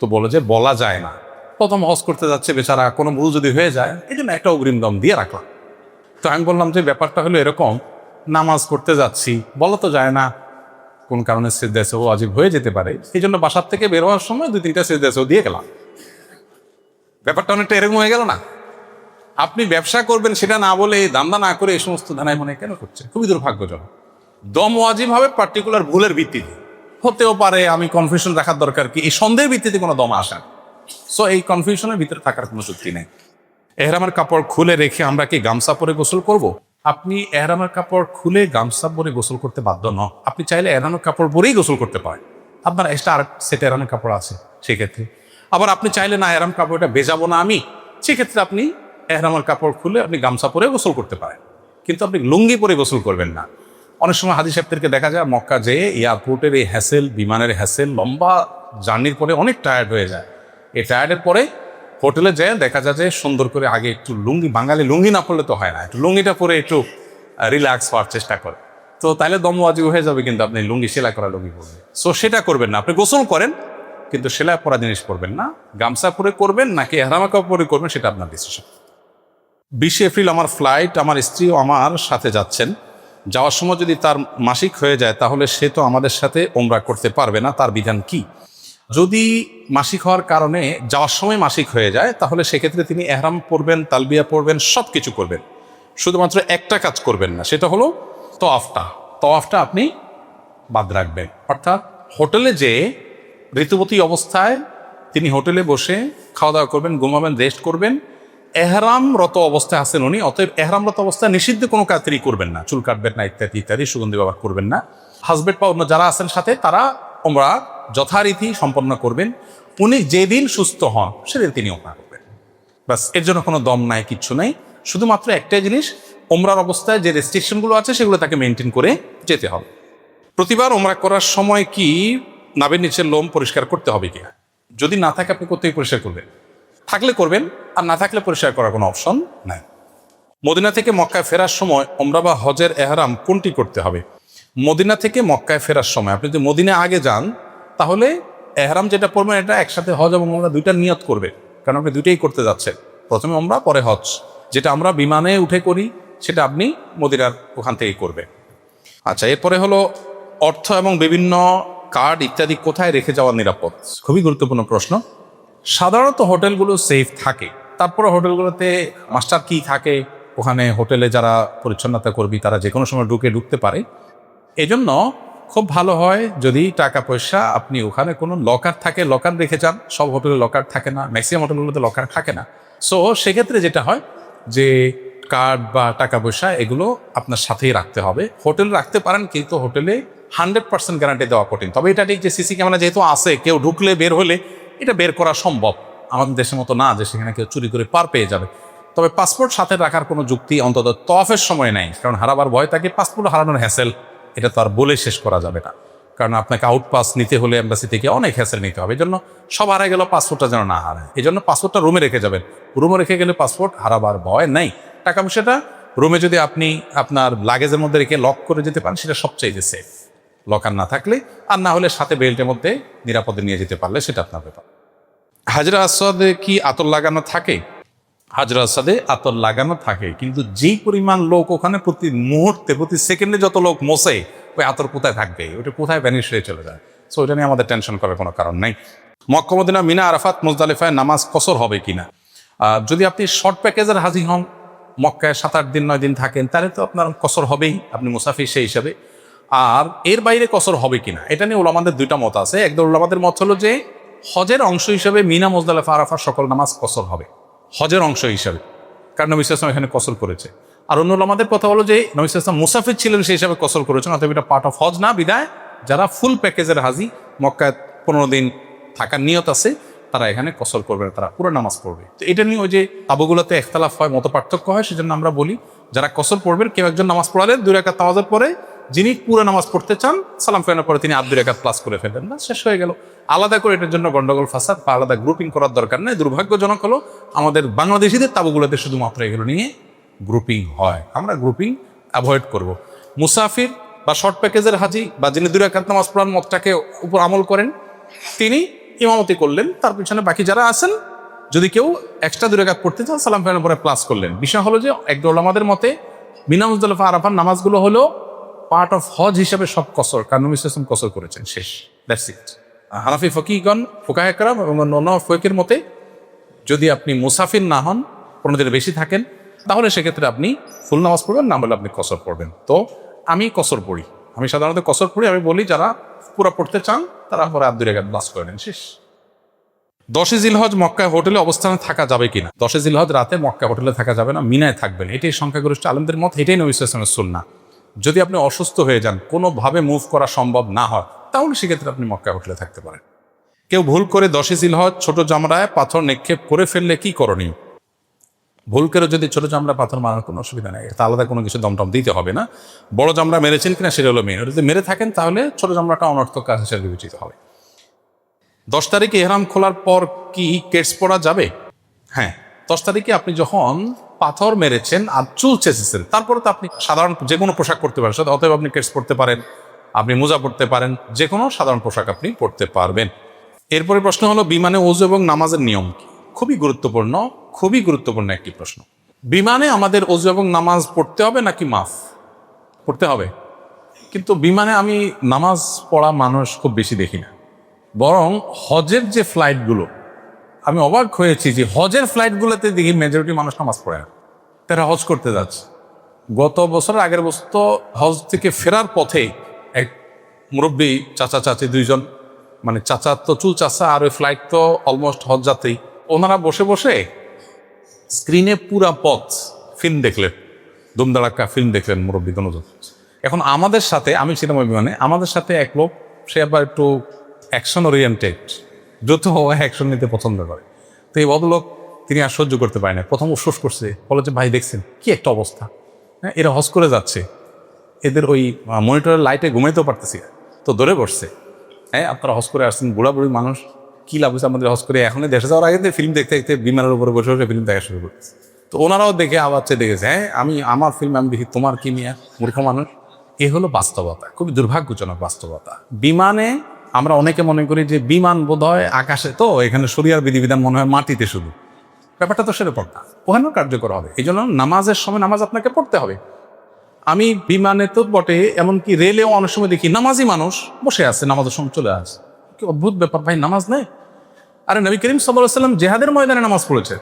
Speaker 1: তো বলে যে বলা যায় না, প্রথম হজ করতে যাচ্ছে বেচারা, কোনো ভুল যদি হয়ে যায় এই জন্য একটা অগ্রিম দম দিয়ে রাখলাম। তো আমি বললাম যে ব্যাপারটা হলো এরকম, নামাজ করতে যাচ্ছি, বলা তো যায় না, কোন কারণে সিজদা সাহু ওয়াজিব হয়ে যেতে পারে, এই জন্য বাসার থেকে বের হওয়ার সময় 2-3টা সিজদা সাহু দিয়ে গেলাম। ব্যাপারটা অনেকটা এরকম হয়ে গেল না? আপনি ব্যবসা করবেন সেটা না বলে, দান্দা না করে এই সমস্ত ধানায় মনে কেন করছে? খুবই দুর্ভাগ্যজনক। দম ওয়াজিব হবে পার্টিকুলার ভুলের ভিত্তিতে, হতেও পারে আমি কনফিউশন রাখার দরকার কি, এই সন্দেহের ভিত্তিতে কোনো দম আসা। সো এই কনফিউশনের ভিতরে থাকার কোনো যুক্তি নেই। এহরামের কাপড় খুলে রেখে আমরা কি গামছা পরে গোসল করব? আপনি এহরামের কাপড় খুলে গামছা পরে গোসল করতে বাধ্য নন। আপনি চাইলে এহরামের কাপড় পরেই গোসল করতে পারেন, আপনার এক্সট্রা আর সেট এহরামের কাপড় আছে সেক্ষেত্রে। আবার আপনি চাইলে না এহরাম কাপড়টা ভেজাবো না আমি, সেক্ষেত্রে আপনি এহরামের কাপড় খুলে আপনি গামছা পরে গোসল করতে পারেন, কিন্তু আপনি লুঙ্গি পরে গোসল করবেন না। অনেক সময় হাজি সাহেবদেরকে দেখা যায় মক্কা যেয়ে এয়ারপোর্টের এই হ্যাসেল, বিমানের হ্যাসেল, লম্বা জার্নির পরে অনেক টায়ার্ড হয়ে যায়। এই টায়ার্ডের পরে হোটেলে যেয়ে দেখা যায় যে সুন্দর করে আগে একটু লুঙ্গি, বাঙালি লুঙ্গি না পড়লে তো হয় না, একটু লুঙ্গিটা পরে একটু রিল্যাক্স হওয়ার চেষ্টা করে, তো তাইলে দম ওয়াজিব হয়ে যাবে, কিন্তু আপনি লুঙ্গি সেলাই করা লুঙ্গি পরবেন। সো সেটা করবেন না, আপনি গোসল করেন কিন্তু সেলাই পরা জিনিস পরবেন না। গামছা পরে করবেন নাকি এহরামা কাপড় পরে করবেন সেটা আপনার ডিসিশন। 20 এপ্রিল আমার ফ্লাইট, আমার স্ত্রীও আমার সাথে যাচ্ছেন। যাওয়ার সময় যদি তার মাসিক হয়ে যায় তাহলে সে তো আমাদের সাথে ওমরা করতে পারবে না, তার বিধান কি? যদি মাসিক হওয়ার কারণে যাওয়ার সময় মাসিক হয়ে যায় তাহলে সেক্ষেত্রে তিনি এহরাম পরবেন, তালবিয়া পরবেন, সব কিছু করবেন, শুধুমাত্র একটা কাজ করবেন না, সেটা হলো তওয়াফটা আপনি বাদ রাখবেন। অর্থাৎ হোটেলে যে ঋতুবতী অবস্থায় তিনি হোটেলে বসে খাওয়া দাওয়া করবেন, ঘুমাবেন, রেস্ট করবেন, এহরামরত অবস্থায় আছেন উনি, অতএব এহরামরত অবস্থায় নিষিদ্ধ কোনো কাজ তিনি করবেন না, চুল কাটবেন না, ইত্যাদি ইত্যাদি, সুগন্ধি ব্যবহার করবেন না। হাজবেন্ড বা অন্য যারা আছেন সাথে তারা ওমরা যথারীতি সম্পন্ন করবেন। উনি যেদিন সুস্থ হন সেদিন তিনি ওমরা করবেন। বাস, এর জন্য কোনো দম নাই, কিচ্ছু নাই। শুধুমাত্র একটাই জিনিস, ওমরার অবস্থায় যে রেস্ট্রিকশনগুলো আছে সেগুলো তাকে মেনটেন করে যেতে হবে। প্রতিবার ওমরা করার সময় কি নাভির নিচের লোম পরিষ্কার করতে হবে কিনা? যদি না থাকে আপনি কোথায় পরিষ্কার করবেন? থাকলে করবেন, আর না থাকলে পরিষ্কার করার কোনো অপশন নাই। মদিনা থেকে মক্কায় ফেরার সময় ওমরা বা হজের এহরাম কোনটি করতে হবে? মদিনা থেকে মক্কায় ফেরার সময় আপনি যদি মদিনা আগে যান তাহলে এহরাম যেটা পড়বেন এটা একসাথে হজ এবং ওমরা দুইটার নিয়ত করবে, কারণ আপনি দুইটাই করতে যাচ্ছেন, প্রথমে ওমরা পরে হজ। যেটা আমরা বিমানে উঠে করি সেটা আপনি মদিনার ওখান থেকেই করবেন। আচ্ছা, এরপরে হলো অর্থ এবং বিভিন্ন কার্ড ইত্যাদি কোথায় রেখে যাওয়া নিরাপদ? খুবই গুরুত্বপূর্ণ প্রশ্ন। সাধারণত হোটেলগুলো সেফ থাকে, তারপরে হোটেলগুলোতে মাস্টার কি থাকে, ওখানে হোটেলে যারা পরিচ্ছন্নতা কর্মী তারা যে কোনো সময় ঢুকতে পারে। এজন্য খুব ভালো হয় যদি টাকা পয়সা আপনি ওখানে কোনো লকার থাকে, লকার রেখে যান। সব হোটেলে লকার থাকে না, ম্যাক্সিমাম হোটেলগুলোতে লকার থাকে না। সো সেক্ষেত্রে যেটা হয় যে কার্ড বা টাকা পয়সা এগুলো আপনার সাথেই রাখতে হবে। হোটেল রাখতে পারেন, কিন্তু হোটেলে 100% গ্যারান্টি দেওয়া কঠিন। তবে এটা ঠিক যে সিসি ক্যামেরা যেহেতু আছে, কেউ ঢুকলে বের হলে এটা বের করা সম্ভব। আমাদের দেশের মতো না যে সেখানে কেউ চুরি করে পার পেয়ে যাবে। তবে পাসপোর্ট সাথে রাখার কোনো যুক্তি অন্তত তওয়াফের সময় নেই, কারণ হারাবার ভয় থাকে। পাসপোর্ট হারানোর হ্যাসেল এটা তো আর বলে শেষ করা যাবে না, কারণ আপনাকে আউটপাস নিতে হলে এম্বাসি থেকে অনেক হ্যাসেল নিতে হবে। এই জন্য সব হারায় গেল, পাসপোর্টটা যেন না হারায়। এই জন্য পাসপোর্টটা রুমে রেখে যাবেন। রুমে রেখে গেলে পাসপোর্ট হারাবার ভয় নেই। টাকা পয়সাটা রুমে যদি আপনি আপনার লাগেজের মধ্যে রেখে লক করে যেতে পারেন সেটা সবচাইতে সেফ, লকার না থাকলে। আর না হলে সাথে বেল্টের মধ্যে নিরাপদে নিয়ে যেতে পারলে সেটা আপনার ব্যাপার। হাজরা আসওয়াদে কি আতর লাগানো থাকে? হাজরা আসওয়াদে আতর লাগানো থাকে, কিন্তু যেই পরিমাণ লোক ওখানে প্রতি মুহূর্তে প্রতি সেকেন্ডে যত লোক মোছে, ওই আতর কোথায় থাকবে? ওটা কোথায় ভ্যানিশ হয়ে চলে যায়। সো ওইটা নিয়ে আমাদের টেনশন করার কোনো কারণ নেই। মক্কা মদিনা মিনা আরাফাত মুজদালিফায় নামাজ কসর হবে কিনা? যদি আপনি শর্ট প্যাকেজের হাজি হন, মক্কায় 7-8 দিন 9 দিন থাকেন, তাহলে তো আপনার কসর হবেই, আপনি মুসাফির সেই হিসাবে। আর এর বাইরে কসর হবে কিনা এটা নিয়ে ওলামাদের দুইটা মত আছে। একদল ওলামাদের মত হলো যে হজের অংশ হিসাবে মিনা মুজদালিফা আরাফার সকল নামাজ কসর হবে, হজের অংশ হিসাবে, কারণ নবী সাল্লাল্লাহু আলাইহি ওয়াসাল্লাম এখানে কসর করেছে। আর অন্য ওলামাদের কথা হলো যে নবী সাল্লাল্লাহু আলাইহি ওয়াসাল্লাম মুসাফির ছিলেন সেই হিসাবে কসর করেছেন, অতএব এটা পার্ট অফ হজ না। বিদায় যারা ফুল প্যাকেজের হাজি, মক্কায় 15 দিন থাকার নিয়ত আছে, তারা এখানে কসর করবে না, তারা পুরো নামাজ পড়বে। তো এটা নিয়ে ওই যে তাবুগুলোতে ইখতিলাফ হয়, মত পার্থক্য হয়। সেজন্য আমরা বলি যারা কসর পড়বেন, কেউ একজন নামাজ পড়ালেন 2 রাকাত নামাজের পরে, যিনি পুরো নামাজ পড়তে চান সালাম ফেরানোর পরে তিনি 2 রাকাত প্লাস করে ফেললেন, না শেষ হয়ে গেল। আলাদা করে এটার জন্য গন্ডগোল ফাসাদ বা আলাদা গ্রুপিং করার দরকার নেই। দুর্ভাগ্যজনক হলো আমাদের বাংলাদেশিদের তাবুগুলোতে শুধুমাত্র এগুলো নিয়ে গ্রুপিং হয়। আমরা গ্রুপিং অ্যাভয়েড করব। মুসাফির বা শর্ট প্যাকেজের হাজি বা যিনি 2 রাকাত নামাজ পড়ার মতটাকে উপর আমল করেন, তিনি ইমামতি করলেন, তার পিছনে বাকি যারা আছেন যদি কেউ এক্সট্রা 2 রাকাত পড়তে চান সালাম ফেরানোর পরে প্লাস করলেন। বিষয় হলো যে একদল ওলামাদের মতে মিনা মুজদালিফা আরাফার নামাজগুলো হলো পার্ট অফ হজ হিসাবে সব কসর, কারণ নবী সাল্লাল্লাহু আলাইহি ওয়াসাল্লাম কসর করেছেন, শেষ, দ্যাটস ইট। হানাফি ফকিহগণ, ফুকাহে কেরাম এবং অন্য ফকিহের মতে যদি আপনি মুসাফির না হন, 15 দিনের বেশি থাকেন, তাহলে সেক্ষেত্রে আপনি ফুল নামাজ পড়বেন, না বলে আপনি কসর পড়বেন। তো আমি কসর পড়ি, আমি সাধারণত কসর পড়ি। আমি বলি যারা পুরো পড়তে চান তারা পরে 2 রাকাত প্লাস করে নেন, শেষ। 10 জিলহজ মক্কায় হোটেলে অবস্থানে থাকা যাবে কিনা? 10 জিলহজ রাতে মক্কা হোটেলে থাকা যাবে না, মিনায় থাকবেন, এটাই সংখ্যাগরিষ্ঠ আলেমদের মত, এটাই নবী সাল্লাল্লাহু আলাইহি ওয়াসাল্লামের সুন্নাহ। যদি আপনি অসুস্থ হয়ে যান, কোনোভাবে মুভ করা সম্ভব না হয়, তাহলে সেক্ষেত্রে আপনি মক্কা হোটেলে থাকতে পারেন। কেউ ভুল করে 10 জিলহজ ছোট জামরায় পাথর নিক্ষেপ করে ফেললে কি করণীয়? ভুল করে যদি ছোট জামরা পাথর মারার কোনো অসুবিধা নেই, তা আলাদা কোনো কিছু দমটম দিতে হবে না। বড় জামরা মেরেছেন কিনা সেটা হলো মেন। যদি মেরে থাকেন তাহলে ছোট জামরাটা অনর্থক কাজ হিসেবে বিবেচিত হবে। 10 তারিখে ইহরাম খোলার পর কি কেটস পরা যাবে? হ্যাঁ, 10 তারিখে আপনি যখন পাথর মেরেছেন আর চুল চেঁচেছেন, তারপরে তো আপনি সাধারণ যে কোনো পোশাক পরতে পারেন, অতএব আপনি কেটস পরতে পারেন, আপনি মোজা পরতে পারেন, যে কোনো সাধারণ পোশাক আপনি পরতে পারবেন। এরপরে প্রশ্ন হলো বিমানে ওযু এবং নামাজের নিয়ম কি? খুবই গুরুত্বপূর্ণ, খুবই গুরুত্বপূর্ণ একটি প্রশ্ন। বিমানে আমাদের ওযু এবং নামাজ পড়তে হবে নাকি মাফ? পড়তে হবে, কিন্তু বিমানে আমি নামাজ পড়া মানুষ খুব বেশি দেখি না। বরং হজের যে ফ্লাইটগুলো, আমি অবাক হয়েছি যে হজের ফ্লাইটগুলোতে দেখি মেজরিটি মানুষ নামাজ পড়ে না, তারা হজ করতে যাচ্ছে। গত বছরের আগের বছর তো হজ থেকে ফেরার পথে এক মুরব্বী চাচা চাচি 2 জন, মানে চাচা তো চুল চাচা আর ওই ফ্লাইট তো অলমোস্ট হজ যাত্রী, ওনারা বসে বসে স্ক্রিনে পুরা পথ ফিল্ম দেখলেন, দুমদাড়াক্কা ফিল্ম দেখলেন মুরব্বী দনজন। এখন আমাদের সাথে, আমি ছিলাম ওই বিমানে, আমাদের সাথে এক লোক, সে আবার একটু অ্যাকশন ওরিয়েন্টেড, দ্রুত অ্যাকশন নিতে পছন্দ করে। তো এই ভদ্রলোক তিনি আর সহ্য করতে পারেন না, প্রথম উৎসুস করছে, বলে যে ভাই দেখছেন কি একটা অবস্থা, হ্যাঁ এরা হজ করে যাচ্ছে, এদের ওই মনিটরের লাইটে ঘুমাইতেও পারতেছি না। তো ধরে বসছে, হ্যাঁ আপনারা হজ করে আসছেন, বুড়া বুড়ি মানুষ, কী লাভ হয়েছে আমাদের হজ করে, এখনই দেশে যাওয়ার আগে ফিল্ম দেখতে দেখতে বিমানের উপরে বসে বসে ফিল্ম দেখা শুরু করতেছে। তো ওনারাও দেখে আবার দেখেছে, হ্যাঁ আমার ফিল্ম আমি দেখি, তোমার কি নিয়ে মূর্খ মানুষ। এ হলো বাস্তবতা, খুবই দুর্ভাগ্যজনক বাস্তবতা। বিমানে আমরা অনেকে মনে করি যে বিমান বোধ হয় আকাশে, তো এখানে শরিয়ার বিধিবিধান মনে হয় মাটিতে শুধু, ব্যাপারটা তো সেরকম না, ওখানেও কার্যকর হবে। এই জন্য নামাজের সময় নামাজ আপনাকে পড়তে হবে। আমি বিমানে তো বটে, এমনকি রেলেও অনেক সময় দেখি নামাজি মানুষ বসে আছে, নামাজের সময় চলে আসে, কি অদ্ভুত ব্যাপার ভাই, নামাজ নেই। আরে নবী করিম সাল্লাল্লাহু আলাইহি ওয়াসাল্লাম জেহাদের ময়দানে নামাজ পড়েছে,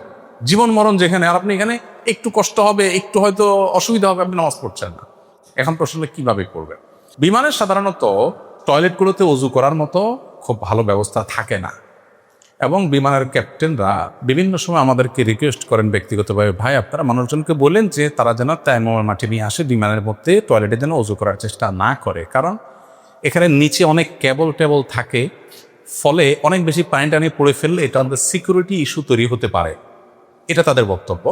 Speaker 1: জীবন মরণ যেখানে, আর আপনি এখানে একটু কষ্ট হবে, একটু হয়তো অসুবিধা হবে, আপনি নামাজ পড়ছেন না। এখন প্রশ্ন হলো কিভাবে করবেন। বিমানের সাধারণত টয়লেটগুলোতে ওযু করার মতো খুব ভালো ব্যবস্থা থাকে না, এবং বিমানের ক্যাপ্টেনরা বিভিন্ন সময় আমাদেরকে রিকোয়েস্ট করেন ব্যক্তিগতভাবে, ভাই আপনারা মানুষজনকে বলেন যে তারা যেন তায়াম্মুমের মাটি নিয়ে আসে, বিমানের মধ্যে টয়লেটে যেন ওযু করার চেষ্টা না করে, কারণ এখানে নিচে অনেক কেবল টেবল থাকে, ফলে অনেক বেশি পানি টানি পড়ে ফেললে এটা আমাদের সিকিউরিটি ইস্যু তৈরি হতে পারে, এটা তাদের বক্তব্য।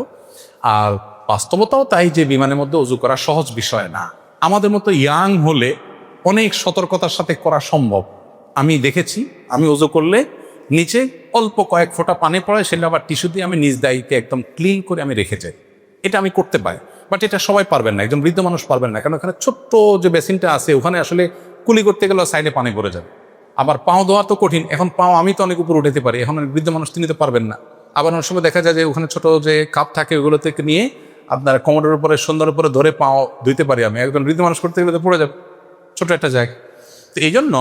Speaker 1: আর বাস্তবতাও তাই যে বিমানের মধ্যে ওযু করা সহজ বিষয় না। আমাদের মতো ইয়াং হলে অনেক সতর্কতার সাথে করা সম্ভব। আমি দেখেছি, আমি ওযু করলে নিচে অল্প কয়েক ফোঁটা পানি পড়ে, সেটা আবার টিস্যু দিয়ে আমি নিজ দায়িত্বে একদম ক্লিন করে আমি রেখে যাই, এটা আমি করতে পারি। বাট এটা সবাই পারবেন না, একজন বৃদ্ধ মানুষ পারবেন না, কারণ ওখানে ছোট্ট যে বেসিনটা আছে ওখানে আসলে কুলি করতে গেলে সাইডে পানি পড়ে যাবে। আবার পাও ধোয়া তো কঠিন, এখন পাও আমি তো অনেক উপর উঠাতে পারি, এখন বৃদ্ধ মানুষ তিনি তো পারবেন না। আবার অনেক সময় দেখা যায় যে ওখানে ছোট যে কাপ থাকে ওগুলো থেকে নিয়ে আপনার কোমরের উপরে সুন্দর উপরে ধরে পাও ধুইতে পারি আমি, একজন বৃদ্ধ মানুষ করতে গেলে তো পড়ে যাবে, ছোট একটা জায়গা। তো এই জন্য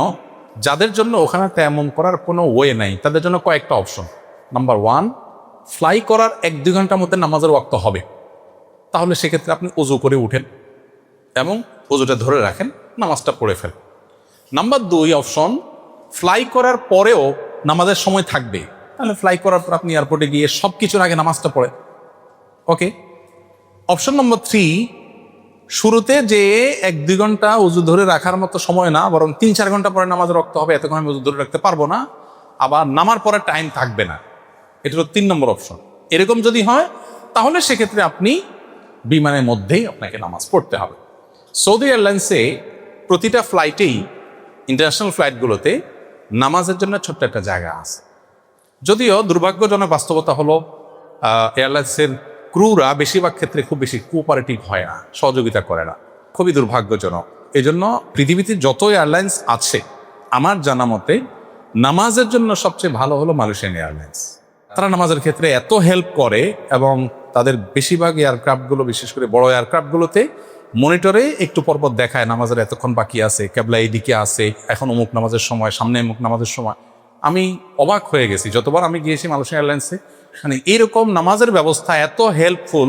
Speaker 1: যাদের জন্য ওখানে তায়াম্মুম করার কোনো ওয়ে নাই, তাদের জন্য কয়েকটা অপশন। নাম্বার 1, ফ্লাই করার 1-2 ঘন্টার মধ্যে নামাজের ওয়াক্ত হবে, তাহলে সেক্ষেত্রে আপনি ওযু করে উঠেন এবং ওযুটা ধরে রাখেন, নামাজটা পড়ে ফেলেন। নাম্বার 2 অপশন, ফ্লাই করার পরেও নামাজের সময় থাকবে, তাহলে ফ্লাই করার পর আপনি এয়ারপোর্টে গিয়ে সব কিছুর আগে নামাজটা পড়ে, ওকে। অপশন নম্বর 3, শুরুতে যে 1-2 ঘন্টা ওযু ধরে রাখার মতো সময় না, বরং 3-4 ঘন্টা পরে নামাজের রক্ত হবে, এতক্ষণ আমি ওযু ধরে রাখতে পারবো না, আবার নামার পরে টাইম থাকবে না। এটা হলো 3 নম্বর অপশন। এরকম যদি হয় তাহলে সেক্ষেত্রে আপনি বিমানের মধ্যেই আপনাকে নামাজ পড়তে হবে। সৌদি এয়ারলাইন্সে প্রতিটা ফ্লাইটেই, ইন্টারন্যাশনাল ফ্লাইটগুলোতে নামাজের জন্য ছোট্ট একটা জায়গা আছে। যদিও দুর্ভাগ্যজনক বাস্তবতা হলো এয়ারলাইন্সের ক্রুরা বেশিরভাগ ক্ষেত্রে খুব বেশি কোঅপারেটিভ হয় না, সহযোগিতা করে না, খুবই দুর্ভাগ্যজনক। এই জন্য পৃথিবীতে যত এয়ারলাইন্স আছে আমার জানা মতে নামাজের জন্য সবচেয়ে ভালো হলো মালয়েশিয়ান এয়ারলাইন্স। তারা নামাজের ক্ষেত্রে এত হেল্প করে, এবং তাদের বেশিরভাগ এয়ারক্রাফটগুলো, বিশেষ করে বড় এয়ারক্রাফটগুলোতে মনিটরে একটু পরপর দেখায় নামাজের এতক্ষণ বাকি আছে, কেবলা এইদিকে আছে, এখন অমুক নামাজের সময়, সামনে অমুক নামাজের সময়। আমি অবাক হয়ে গেছি যতবার আমি গিয়েছি মালয়েশিয়া এয়ারলাইন্সে, মানে এরকম নামাজের ব্যবস্থা এত হেল্পফুল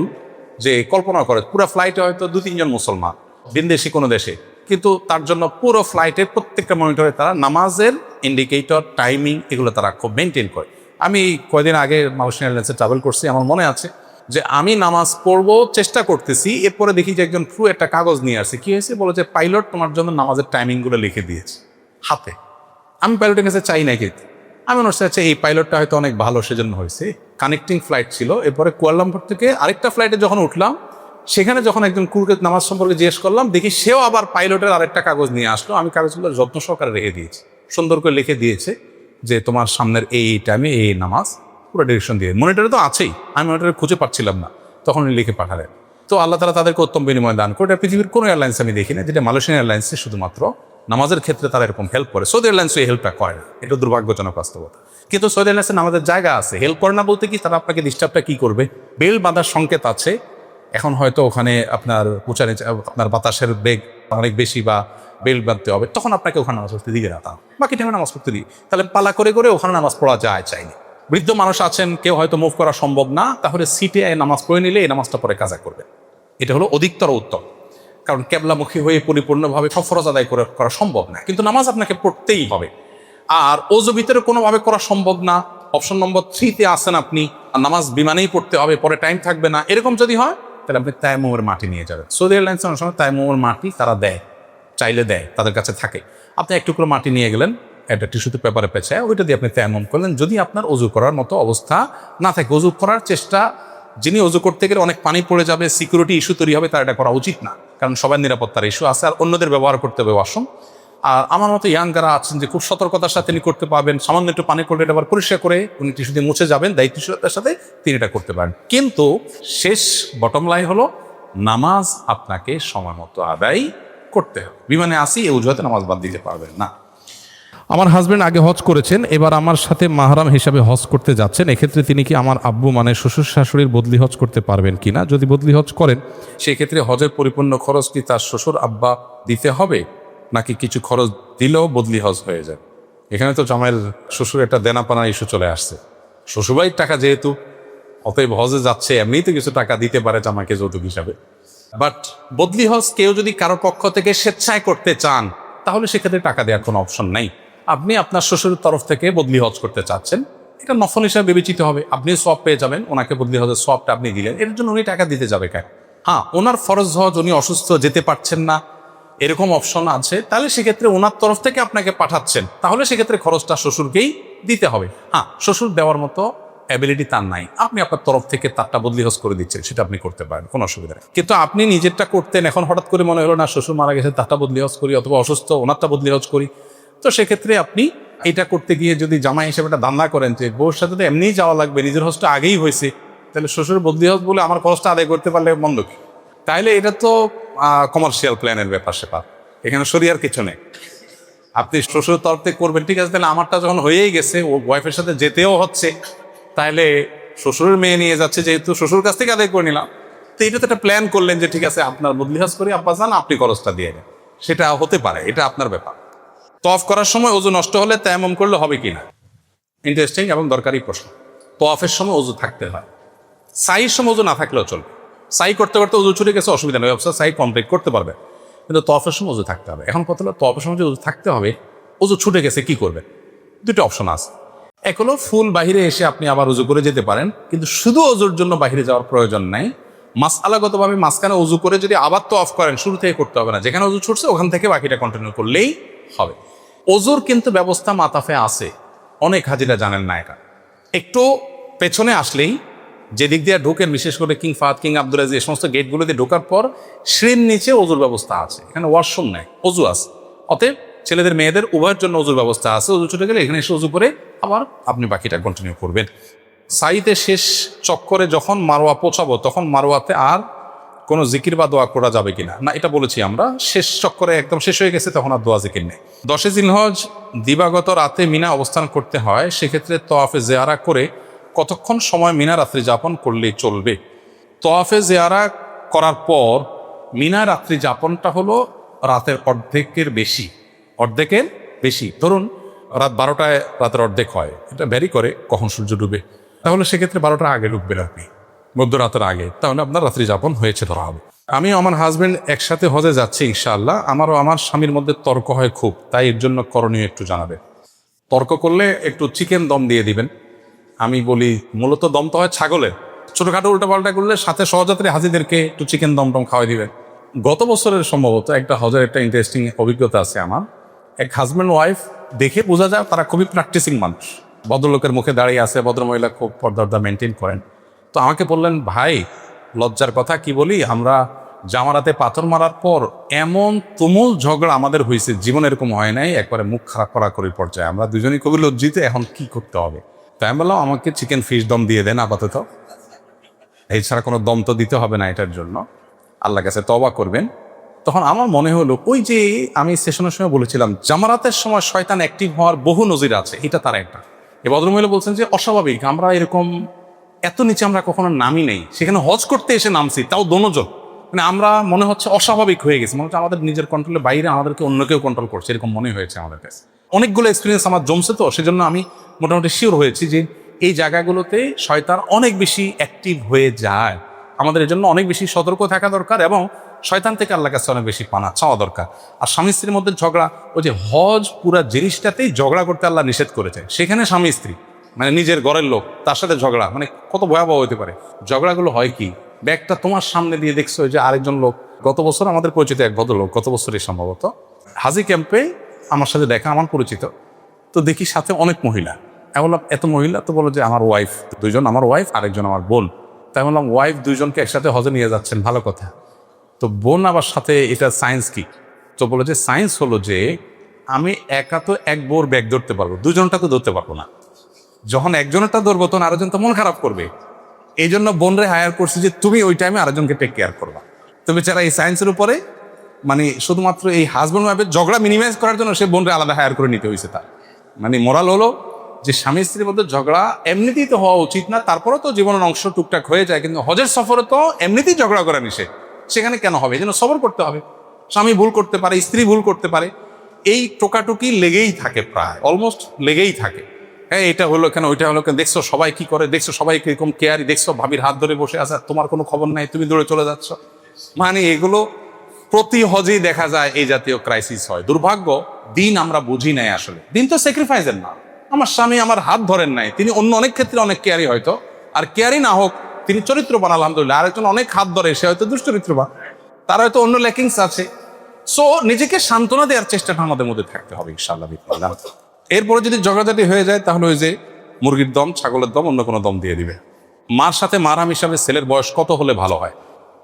Speaker 1: যে কল্পনা করে। পুরো ফ্লাইটে হয়তো 2-3 জন মুসলমান, বিদেশি কোনো দেশে, কিন্তু তার জন্য পুরো ফ্লাইটের প্রত্যেকটা মনিটরে তারা নামাজের ইন্ডিকেটর, টাইমিং এগুলো তারা খুব মেনটেন করে। আমি কয়েকদিন আগে মালয়েশিয়া এয়ারলাইন্সে ট্রাভেল করছি, আমার মনে আছে যে আমি নামাজ পড়বো চেষ্টা করতেছি, এরপরে দেখি যে একজন ক্রু একটা কাগজ নিয়ে আসছে। কি হয়েছে বলে যে পাইলট তোমার জন্য নামাজের টাইমিংগুলো লিখে দিয়েছে হাতে। আমি পাইলটের কাছে চাই না কিন্তু, আমি মনে হচ্ছে এই পাইলটটা হয়তো অনেক ভালো, সেজন্য হয়েছে। কানেক্টিং ফ্লাইট ছিল, এরপরে কুয়ালালামপুর থেকে আরেকটা ফ্লাইটে যখন উঠলাম, সেখানে যখন একজন ক্রুকে নামাজ সম্পর্কে জিজ্ঞেস করলাম, দেখি সেও আবার পাইলটের আরেকটা কাগজ নিয়ে আসলো। আমি কাগজগুলো যত্ন সহকারে রেখে দিয়েছি, সুন্দর করে লিখে দিয়েছে যে তোমার সামনের এই টাইমে এই নামাজ, পুরো ডিরেকশন দিয়ে। মনিটরে তো আছেই, আমি মনিটরে খুঁজে পাচ্ছিলাম না, তখন লিখে পাঠালেন। তো আল্লাহ তাআলা তাদেরকে উত্তম বিনিময় দান করে। এটা পৃথিবীর কোনো এয়ারলাইন্স আমি দেখি না, যেটা মালয়েশিয়ান এয়ারলাইন্সে শুধুমাত্র নামাজের ক্ষেত্রে তারা এরকম হেল্প করে। সৌদি এয়ারলাইন্সও এই হেল্পটা করে না, এটা দুর্ভাগ্যজনক বাস্তবতা। কিন্তু সৌদি এয়ারলাইন্সে নামাজের জায়গা আছে, হেল্প করে না বলতে কি, তারা আপনাকে ডিস্টার্বটা কি করবে, বেল বাঁধার সংকেত আছে, এখন হয়তো ওখানে আপনার উঁচা নিচে আপনার বাতাসের বেগ অনেক বেশি বা বেল বাঁধতে হবে, তখন আপনাকে ওখানে নামাজ পড়তে দিয়ে না, বাকি টাইমে নামাজ পড়তে দিই। তাহলে পালা করে করে ওখানে নামাজ পড়া যায় চাইনি। বৃদ্ধ মানুষ আছেন, কেউ হয়তো মুভ করা সম্ভব না, তাহলে সিটে নামাজ পড়ে নিলে এই নামাজটা পরে কাজা করবে, এটা হলো অধিকতর উত্তম। কারণ কেবলামুখী হয়ে পরিপূর্ণভাবে সব ফরজ আদায় করা সম্ভব না, কিন্তু নামাজ আপনাকে পড়তেই হবে। আর ওযু ভিতরে কোনোভাবে করা সম্ভব না, অপশন নম্বর 3-তে আসেন আপনি, নামাজ বিমানেই পড়তে হবে, পরে টাইম থাকবে না, এরকম যদি হয় তাহলে আপনি তায়াম্মুমের মাটি নিয়ে যাবেন। সৌদি এয়ারলাইন্স অনেক সময় তায়াম্মুমের মাটি তারা দেয়, চাইলে দেয়, তাদের কাছে থাকে। আপনি একটু করে মাটি নিয়ে গেলেন, একটা টিস্যুতে পেপারে পেঁচায় ওইটা দিয়ে আপনি তায়াম্মুম করলেন, যদি আপনার অজু করার মতো অবস্থা না থাকে। অজু করার চেষ্টা, যিনি অজু করতে গেলে অনেক পানি পড়ে যাবে, সিকিউরিটি ইস্যু তৈরি হবে, তার এটা করা উচিত না, কারণ সবার নিরাপত্তার ইস্যু আছে, আর অন্যদের ব্যবহার করতে হবে ওয়াশরুম। আর আমার মতো ইয়াং যারা আছেন যে খুব সতর্কতার সাথে তিনি করতে পারবেন, সামান্য একটু পানি করলে এটা আবার পরিষ্কার করে উনি টিস্যু দিয়ে মুছে যাবেন, দায়িত্বশীলতার সাথে তিনি এটা করতে পারেন। কিন্তু শেষ বটম লাইন হলো নামাজ আপনাকে সময় মতো আদায় করতে হবে। বিমানে আসি এই অজুহাতে নামাজ বাদ দিতে পারবেন না। আমার হাজবেন্ড আগে হজ করেছেন, এবার আমার সাথে মাহরাম হিসাবে হজ করতে যাচ্ছেন, এক্ষেত্রে তিনি কি আমার আব্বু মানে শ্বশুর শাশুড়ির বদলি হজ করতে পারবেন কিনা? যদি বদলি হজ করেন সেক্ষেত্রে হজের পরিপূর্ণ খরচ কি তার শ্বশুর আব্বা দিতে হবে, নাকি কিছু খরচ দিলেও বদলি হজ হয়ে যায়? এখানে তো জামাইয়ের শ্বশুর একটা দেনাপানা ইস্যু চলে আসছে। শ্বশুরবাড়ির টাকা যেহেতু, অতএব হজে যাচ্ছে, এমনিই তো কিছু টাকা দিতে পারে জামাইকে যৌতুক হিসাবে। বাট বদলি হজ কেউ যদি কারো পক্ষ থেকে স্বেচ্ছায় করতে চান তাহলে সেক্ষেত্রে টাকা দেওয়ার কোনো অপশন নাই। আপনি আপনার শ্বশুরের তরফ থেকে বদলি হজ করতে চাচ্ছেন, এটা নফল হিসাবে বিবেচিত হবে, আপনি সওয়াব পেয়ে যাবেন, ওনাকে বদলি হজের সওয়াবটা আপনি দিলেন, এর জন্য উনি টাকা দিতে যাবে কেন? হ্যাঁ, ওনার ফরজ হজ, উনি অসুস্থ যেতে পারছেন না, এরকম অপশন আছে, তাহলে সেক্ষেত্রে ওনার তরফ থেকে আপনাকে পাঠাচ্ছেন, তাহলে সেক্ষেত্রে খরচটা শ্বশুরকেই দিতে হবে। হ্যাঁ, শ্বশুর দেওয়ার মতো অ্যাবিলিটি তার নাই, আপনি আপনার তরফ থেকে তারটা বদলি হজ করে দিচ্ছেন, সেটা আপনি করতে পারেন, কোনো অসুবিধা নেই। কিন্তু আপনি নিজেরটা করতেন, এখন হঠাৎ করে মনে হলো না শ্বশুর মারা গেছে, তারটা বদলি হজ করি, অথবা অসুস্থ ওনারটা বদলি হজ করি, তো সেক্ষেত্রে আপনি এটা করতে গিয়ে যদি জামাই হিসেবে একটা দান্দা করেন যে বউর সাথে তো এমনিই যাওয়া লাগবে, নিজের হজটা আগেই হয়েছে, তাহলে শ্বশুর বদলি হজ বলে আমার খরচটা আদায় করতে পারলে মন্দ কি? তাইলে এটা তো কমার্শিয়াল প্ল্যানের ব্যাপার সেপার, এখানে শরিয়ার কিছু নেই। আপনি শ্বশুর তরফ থেকে করবেন, ঠিক আছে, তাহলে আমারটা যখন হয়েই গেছে, ও ওয়াইফের সাথে যেতেও হচ্ছে, তাহলে শ্বশুরের মেয়ে নিয়ে যাচ্ছে, যেহেতু শ্বশুর কাছ থেকে আদায় করে নিলাম, তো এটা তো একটা প্ল্যান করলেন যে ঠিক আছে আপনার বদলি হজ করি, আব্বা যান, আপনি খরচটা দিয়ে দেন, সেটা হতে পারে, এটা আপনার ব্যাপার। তওয়াফ করার সময় ওযু নষ্ট হলে তায়াম্মুম করলে হবে কিনা, ইন্টারেস্টিং এবং দরকারি প্রশ্ন। তওয়াফের সময় ওযু থাকতে হয়, সাইয়ের সময় ওযু না থাকলেও চলবে। সাই করতে করতে ওযু ছুটে গেছে, অসুবিধা নেই, অবশ্য সাই কমপ্লিট করতে পারবে, কিন্তু তওয়াফের সময় ওযু থাকতে হবে। এখন কথা হলো তওয়াফের সময় যে ওযু থাকতে হবে, ওযু ছুটে গেছে কি করবে? দুটো অপশন আছে। এক হলো ফুল বাহিরে এসে আপনি আবার ওযু করে যেতে পারেন, কিন্তু শুধু ওযুর জন্য বাহিরে যাওয়ার প্রয়োজন নাই। মাসআলাগতভাবে মাঝখানে ওযু করে যদি আবার তওয়াফ করেন, শুরু থেকে করতে হবে না, যেখানে ওযু ছুটছে ওখান থেকে বাকিটা কন্টিনিউ করলেই হবে। ওযুর কিন্তু ব্যবস্থা মাতাফে আছে, অনেক হাজিরা জানেন না এটা। একটু পেছনে আসলেই যে দিক দিয়ে ঢোকেন, বিশেষ করে কিং ফাহাদ, কিং আব্দুল আজিজ, এই সমস্ত গেটগুলো দিয়ে ঢোকার পর সিঁড়ির নিচে ওযুর ব্যবস্থা আছে, এখানে ওয়াশরুম নেই, ওযু আছে। অতএব ছেলেদের মেয়েদের উভয়ের জন্য ওযুর ব্যবস্থা আছে। ওযু ছুটে গেলে এখানে এসে ওযু করে আবার আপনি বাকিটা কন্টিনিউ করবেন। সাইতে শেষ চক্করে যখন মারোয়া পৌঁছাবো, তখন মারোয়াতে আর কোনো জিকির বা দোয়া করা যাবে কিনা না, এটা বলেছি আমরা। শেষ চক্করে একদম শেষ হয়ে গেছে, তখন আর দোয়া জিকির নেই। 10 জিলহজ দিবাগত রাতে মিনা অবস্থান করতে হয়, সেক্ষেত্রে তওয়াফে জিয়ারা করে কতক্ষণ সময় মিনা রাত্রি যাপন করলেই চলবে? তওয়াফে জিয়ারা করার পর মিনা রাত্রি যাপনটা হলো রাতের অর্ধেকের বেশি। ধরুন রাত 12টায় রাতের অর্ধেক হয়, এটা ভ্যারি করে কখন সূর্য ডুবে, তাহলে সেক্ষেত্রে 12টার আগে ডুববেন আপনি, মধ্যরাতের আগে, তাহলে আপনার রাত্রি যাপন হয়েছে ধরা হবে। আমি আমার হাজবেন্ড একসাথে হজে যাচ্ছি ইনশাআল্লাহ, আমারও আমার স্বামীর মধ্যে তর্ক হয় খুব, তাই এর জন্য করণীয় একটু জানাবে। তর্ক করলে একটু চিকেন দম দিয়ে দিবেন। আমি বলি মূলত দম তো হয় ছাগলের, ছোটোখাটো উল্টাপাল্টা করলে সাথে সহযাত্রী হাজিদেরকে একটু চিকেন দম খাওয়াই দিবেন। গত বছরের সম্ভবত একটা হজের একটা ইন্টারেস্টিং অভিজ্ঞতা আছে আমার। এক হাজব্যান্ড ওয়াইফ, দেখে বোঝা যায় তারা খুবই প্র্যাকটিসিং মানুষ, ভদ্রলোকের মুখে দাঁড়িয়ে আছে, ভদ্রমহিলা খুব পর্দা মেনটেন করেন। তো আমাকে বললেন, ভাই লজ্জার কথা কি বলি, আমরা জামারাতে পাথর মারার পর এমন তুমুল ঝগড়া আমাদের হয়েছে, জীবন এরকম হয় নাই, একবারে মুখ খারাপ করাকরির পর্যায়ে, আমরা দুজনেই খুবই লজ্জিত, এখন কি করতে হবে? তাই আমি বললাম আমাকে চিকেন ফিশ দম দিয়ে দেন আপাতত, এছাড়া কোনো দম তো দিতে হবে না এটার জন্য, আল্লাহর কাছে তওবা করবেন। তখন আমার মনে হলো ওই যে আমি সেশনের সময় বলেছিলাম জামারাতের সময় শয়তান অ্যাক্টিভ হওয়ার বহু নজির আছে, এটা তার একটা। এই ভদ্রমহিলা বলছেন যে অস্বাভাবিক, আমরা এরকম এত নিচে আমরা কখনো নামি নেই, সেখানে হজ করতে এসে নামছি, তাও দোনোজন, মানে আমরা মনে হচ্ছে অস্বাভাবিক হয়ে গেছে, মনে হচ্ছে আমাদের নিজের কন্ট্রোলের বাইরে আমাদেরকে অন্য কেউ কন্ট্রোল করছে, এরকম মনে হয়েছে আমাদের কাছে। অনেকগুলো এক্সপিরিয়েন্স আমার জমছে, তো সেজন্য আমি মোটামুটি শিওর হয়েছি যে এই জায়গাগুলোতে শয়তান অনেক বেশি অ্যাক্টিভ হয়ে যায়, আমাদের এর জন্য অনেক বেশি সতর্ক থাকা দরকার এবং শয়তান থেকে আল্লাহর কাছে অনেক বেশি পানা চাওয়া দরকার। আর স্বামী স্ত্রীর মধ্যে ঝগড়া, ওই যে হজ পুরা জিনিসটাতেই ঝগড়া করতে আল্লাহ নিষেধ করেছে, সেখানে স্বামী স্ত্রী মানে নিজের ঘরের লোক তার সাথে ঝগড়া, মানে কত ভয়াবহ হতে পারে। ঝগড়াগুলো হয় কি, ব্যাগটা তোমার সামনে দিয়ে দেখছো যে আরেকজন লোক, গত বছর আমাদের পরিচিত এক ভদ্রলোক, গত বছরই সম্ভবত হাজি ক্যাম্পে আমার সাথে দেখা, আমার পরিচিত, তো দেখি সাথে অনেক মহিলা। আমি বললাম এত মহিলা? তো বলো যে আমার ওয়াইফ, দুইজন আমার ওয়াইফ, আরেকজন আমার বোন। তাই বললাম ওয়াইফ দুইজনকে একসাথে হজে নিয়ে যাচ্ছেন, ভালো কথা, তো বোন আবার সাথে, এটা সায়েন্স কি? তো বলে যে সায়েন্স হলো যে আমি একা তো এক বোর ব্যাগ ধরতে পারবো, দুজনটা তো ধরতে পারবো না। যখন একজনেরটা ধরবো তখন আরেকজন তো মন খারাপ করবে। এই জন্য বোনরে হায়ার করছি যে তুমি ওই টাইমে আরেকজনকে টেক কেয়ার করবা। তো বেচারা এই সায়েন্সের উপরে মানে শুধুমাত্র এই হাজব্যান্ড ওয়াইফের ঝগড়া মিনিমাইজ করার জন্য সে বোনরে আলাদা হায়ার করে নিতে হয়েছে তার। মানে মোরাল হলো যে স্বামী স্ত্রীর মধ্যে ঝগড়া এমনিতেই তো হওয়া উচিত না, তারপরেও তো জীবনের অংশ টুকটাক হয়ে যায়, কিন্তু হজের সফরে তো এমনিতেই ঝগড়া করা নিষেধ, সেখানে কেন হবে? এই জন্য সবর করতে হবে। স্বামী ভুল করতে পারে, স্ত্রী ভুল করতে পারে, এই টোকাটুকি লেগেই থাকে, প্রায় অলমোস্ট লেগেই থাকে। হ্যাঁ, এটা হলো কেন, ওইটা হলো কেন, দেখছো সবাই কি করে, দেখছো সবাই কিরকম কেয়ারি, দেখছো ভাবির হাত ধরে বসে আছে, তোমার কোনো খবর নাই, তুমি দৌড়ে চলে যাচ্ছ। মানে এগুলো প্রতি হজেই দেখা যায়, এই জাতীয় ক্রাইসিস হয়। দুর্ভাগ্য, দিন আমরা বুঝি নাই আসলে। দিন তো স্যাক্রিফাইসের না। আমার স্বামী আমার হাত ধরেন নাই, তিনি অন্য অনেক ক্ষেত্রে অনেক কেয়ারি হয়তো, আর কেয়ারি না হোক তিনি চরিত্রবান আলহামদুলিল্লাহ। আরেকজন অনেক হাত ধরে, সে হয়তো দুশ্চরিত্রবান, তার হয়তো অন্য ল্যাকিংস আছে। সো নিজেকে সান্ত্বনা দেওয়ার চেষ্টাটা আমাদের মধ্যে থাকতে হবে ইনশাআল্লাহ। এরপরে যদি ঝগড়াঝাটি হয়ে যায় তাহলে ওই যে মুরগির দম, ছাগলের দম, অন্য কোনো দম দিয়ে দিবে। মার সাথে মারহাম হিসাবে ছেলের বয়স কত হলে ভালো হয়?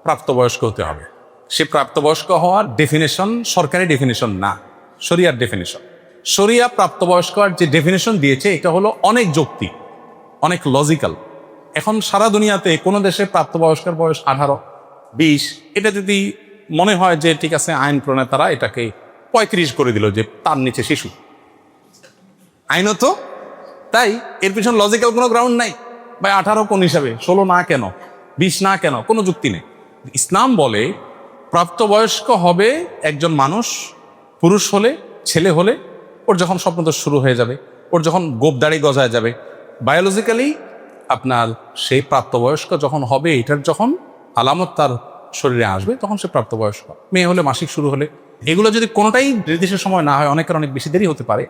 Speaker 1: প্রাপ্তবয়স্ক হতে হবে। সে প্রাপ্তবয়স্ক হওয়ার ডেফিনেশন সরকারি ডেফিনেশন না, শরিয়ার ডেফিনেশন। শরিয়া প্রাপ্তবয়স্ক যে ডেফিনেশন দিয়েছে এটা হলো অনেক যৌক্তিক, অনেক লজিক্যাল। এখন সারা দুনিয়াতে কোনো দেশে প্রাপ্তবয়স্কের বয়স 18, 20, এটা যদি মনে হয় যে ঠিক আছে, আইন প্রণেতারা এটাকে 35 করে দিল যে তার নিচে শিশু, আইনত তাই এর পিছনে লজিক্যাল কোনো গ্রাউন্ড নাই। ভাই 18 কোন হিসাবে, 16 না কেন, 20 না কেন, কোনো যুক্তি নেই। ইসলাম বলে প্রাপ্তবয়স্ক হবে একজন মানুষ, পুরুষ হলে, ছেলে হলে, ওর যখন স্বপ্নদোষ শুরু হয়ে যাবে, ওর যখন গোপদাড়ি গজায় যাবে, বায়োলজিক্যালি আপনার সেই প্রাপ্তবয়স্ক যখন হবে, এটার যখন আলামত তার শরীরে আসবে, তখন সে প্রাপ্তবয়স্ক। মেয়ে হলে, মাসিক শুরু হলে, এগুলো যদি কোনোটাই নির্দিষ্ট সময় না হয়, অনেকের অনেক বেশি দেরি হতে পারে।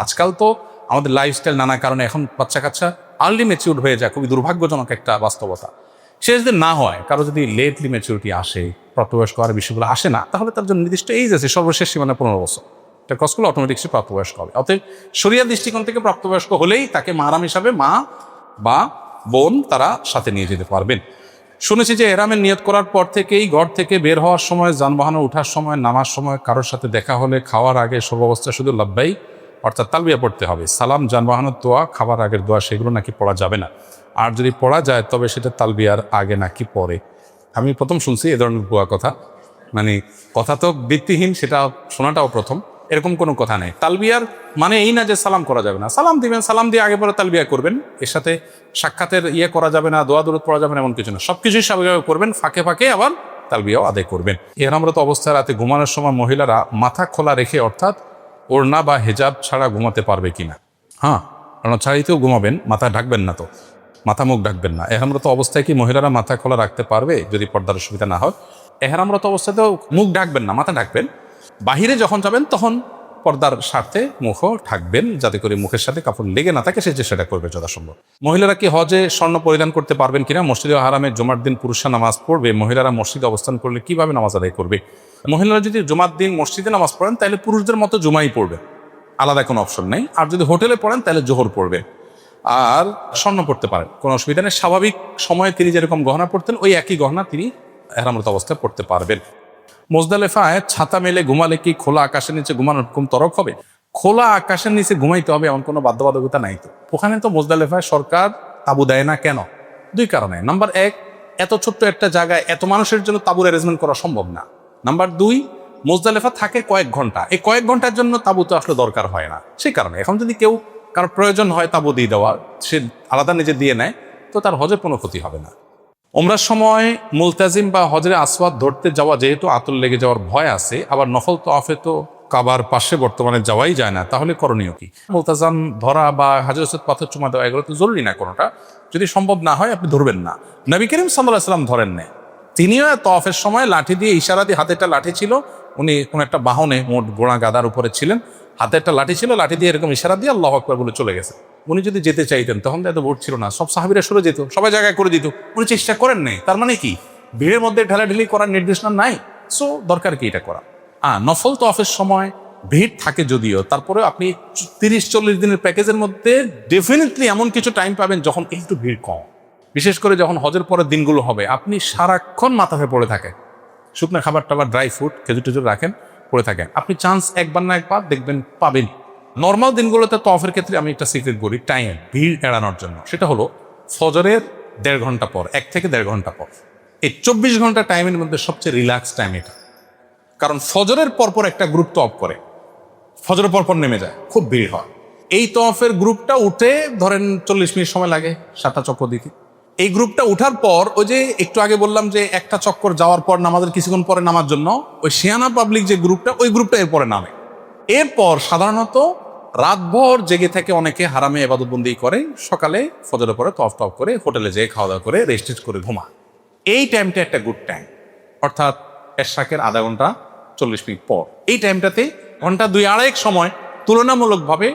Speaker 1: আজকাল তো আমাদের লাইফস্টাইল নানা কারণে এখন বাচ্চা কাচ্চা আর্লি ম্যাচিউর হয়ে যায়, খুবই দুর্ভাগ্যজনক একটা বাস্তবতা। সে যদি না হয়, কারো যদি লেটলি ম্যাচিউরিটি আসে, প্রাপ্তবয়স্ক আর বিষয়গুলো আসে না, তাহলে তার জন্য নির্দিষ্ট এইজ আছে, সর্বশেষ সীমানা 15 বছর। এটা ক্রস করলে অটোমেটিক সে প্রাপ্তবয়স্ক হবে। অতএব শরিয়ার দৃষ্টিকোণ থেকে প্রাপ্তবয়স্ক হলেই তাকে মাহরাম হিসাবে মা বা বোন তারা সাথে নিয়ে যেতে পারবেন। শুনেছি যে এহরামের নিয়ত করার পর থেকেই ঘর থেকে বের হওয়ার সময়, যানবাহনে ওঠার সময়, নামার সময়, কারোর সাথে দেখা হলে, খাওয়ার আগে সর্বাবস্থা শুধু লাব্বাইক অর্থাৎ তালবিয়া পড়তে হবে। সালাম, যানবাহনের দোয়া, খাবার আগের দোয়া, সেগুলো নাকি পড়া যাবে না, আর যদি পড়া যায় তবে সেটা তালবিয়ার আগে নাকি পরে। আমি প্রথম শুনছি এ ধরনের ভুয়া কথা, মানে কথা তো ভিত্তিহীন, সেটা শোনাটাও প্রথম। এরকম কোনো কথা নেই। তালবিয়ার মানে এই না যে সালাম করা যাবে না, সালাম দিবেন, সালাম দিয়ে আগে পরে তালবিয়া করবেন, এর সাথে সাক্ষাতের করা যাবে না, দোয়া দরুদ পড়া যাবে না, এমন কিছু না। সবকিছুই স্বাভাবিকভাবে করবেন, ফাঁকে ফাঁকে আবার তালবিয়াও আদায় করবেন। ইহরামরত অবস্থায় রাতে ঘুমানোর সময় মহিলারা মাথা খোলা রেখে, অর্থাৎ ওড়না বা হেজাব ছাড়া ঘুমাতে পারবে কিনা? হ্যাঁ, ওড়না ছাড়াইতেও ঘুমাবেন, মাথা ঢাকবেন না, তো মাথা মুখ ঢাকবেন না। এহরামরত অবস্থায় কি মহিলারা মাথা খোলা রাখতে পারবে যদি পর্দার অসুবিধা না হয়? এহরামরত অবস্থাতেও মুখ ঢাকবেন না, মাথা ঢাকবেন। বাহিরে যখন যাবেন তখন পর্দার স্বার্থে মুখও ঢাকবেন, যাতে করে মুখের সাথে কাপড় লেগে না থাকে, সে চেষ্টাটা করবে যথাসম্ভব। মহিলারা কি হজে স্বর্ণ পরিধান করতে পারবেন কিনা? মসজিদে হারামে জুমার দিন পুরুষরা নামাজ পড়বে, মহিলারা মসজিদে অবস্থান করলে কিভাবে নামাজ আদায় করবে? মহিলারা যদি জুমার দিন মসজিদে নামাজ পড়েন তাহলে পুরুষদের মতো জুমাই পড়বে, আলাদা কোনো অপশন নেই। আর যদি হোটেলে পড়েন তাহলে জোহর পড়বে। আর স্বর্ণ পড়তে পারেন, কোনো অসুবিধা নেই। স্বাভাবিক সময়ে তিনি যেরকম গহনা পড়তেন ওই একই গহনা তিনি ইহরামরত অবস্থায় পড়তে পারবেন। মুজদালিফায় ছাতা মেলে ঘুমালে কি খোলা আকাশের নিচে ঘুমানোর হুকুম তরক হবে? খোলা আকাশের নিচে ঘুমাইতে হবে এমন কোনো বাধ্যবাধকতা নাই তো। ওখানে তো মুজদালিফায় সরকার তাঁবু দেয় না কেন? 2 কারণে। নাম্বার 1, এত ছোট্ট একটা জায়গায় এত মানুষের জন্য তাঁবুর অ্যারেঞ্জমেন্ট করা সম্ভব না। নাম্বার 2, মুজদালিফা থাকে কয়েক ঘন্টা, এই কয়েক ঘন্টার জন্য তাঁবু তো আসলে দরকার হয় না। সেই কারণে এখন যদি কেউ কারোর প্রয়োজন হয় তাঁবু দিয়ে দেওয়া, সে আলাদা নিজে দিয়ে নেয়, তো তার হজের কোনো ক্ষতি হবে না। ওমরার সময় মুলতাজিম বা হজরে আসওয়াদ ধরতে যাওয়া, যেহেতু আতর লেগে যাওয়ার ভয় আছে, আবার নফল তওয়াফে তো কাবার পাশে বর্তমানে যাওয়াই যায় না, তাহলে করণীয় কি? মুলতাজাম ধরা বা হাজর আসওয়াদ পাথর চুমা দেওয়া, এগুলো তো জরুরি না কোনোটা। যদি সম্ভব না হয় আপনি ধরবেন না। নবী করিম সাল্লাল্লাহু আলাইহি ওয়াসাল্লাম ধরেন না। তিনিও তওয়াফের সময় লাঠি দিয়ে ইশারা দিয়ে, হাতে একটা লাঠি ছিল, উনি কোন একটা বাহনে, মোট ঘোড়া গাদার উপরে ছিলেন, হাতে একটা লাঠি ছিল, লাঠি দিয়ে এরকম ইশারা দিয়ে আল্লাহু আকবার বলে চলে গেছে। উনি যদি যেতে চাইতেন তখন তো এত ভোট ছিল না, সব সাহাবীরা সরে যেত, সবাই জায়গায় করে দিত, উনি চেষ্টা করেন নাই। তার মানে কি ভিড়ের মধ্যে ঢেলাঢেলি করার নির্দেশনা নাই? সো দরকার কি এটা করা? নফল তওয়াফের সময় ভিড় থাকে যদিও, তারপরে আপনি 30-40 দিনের প্যাকেজের মধ্যে ডেফিনেটলি এমন কিছু টাইম পাবেন যখন একটু ভিড় কম। বিশেষ করে যখন হজের পরের দিনগুলো হবে, আপনি সারাক্ষণ মাথা হয়ে পড়ে থাকেন, শুকনো খাবার টাবার, ড্রাই ফ্রুট, খেজুর টেজুর রাখেন, পড়ে থাকেন, আপনি চান্স একবার না একবার দেখবেন পাবেন। নর্মাল দিনগুলোতে তওয়াফের ক্ষেত্রে আমি একটা সিক্রেট বলি টাইম, ভিড় এড়ানোর জন্য। সেটা হলো ফজরের 1.5 ঘন্টা পর, 1 থেকে 1.5 ঘন্টা পর। এই 24 ঘন্টা টাইমের মধ্যে সবচেয়ে রিল্যাক্স টাইম এটা। কারণ ফজরের পরপর একটা গ্রুপ তওয়াফ করে, ফজরের পরপর নেমে যায়, খুব ভিড় হয়। এই তওয়াফের গ্রুপটা উঠে ধরেন 40 মিনিট সময় লাগে 7টা চক্কর দিতে। এই গ্রুপটা উঠার পর ওই যে একটু আগে বললাম যে একটা চক্কর যাওয়ার পর নামাজের কিছুক্ষণ পরে নামার জন্য ওই শিয়ানা পাবলিক যে গ্রুপটা, ওই গ্রুপটা এরপরে নামে। এরপর সাধারণত রাতভর জেগে থেকে অনেকে হারামে ইবাদতবন্দি করে, সকালে ফজরের পরে তওয়াফ টওয়াফ করে হোটেলে যেয়ে খাওয়া দাওয়া করে রেস্ট করে ঘুমা। এই টাইমটা একটা গুড টাইম, অর্থাৎ এশরাকের আধা ঘন্টা 40 মিনিট পর। এই টাইমটাতে ঘন্টা 2-2.5 সময় তুলনামূলকভাবে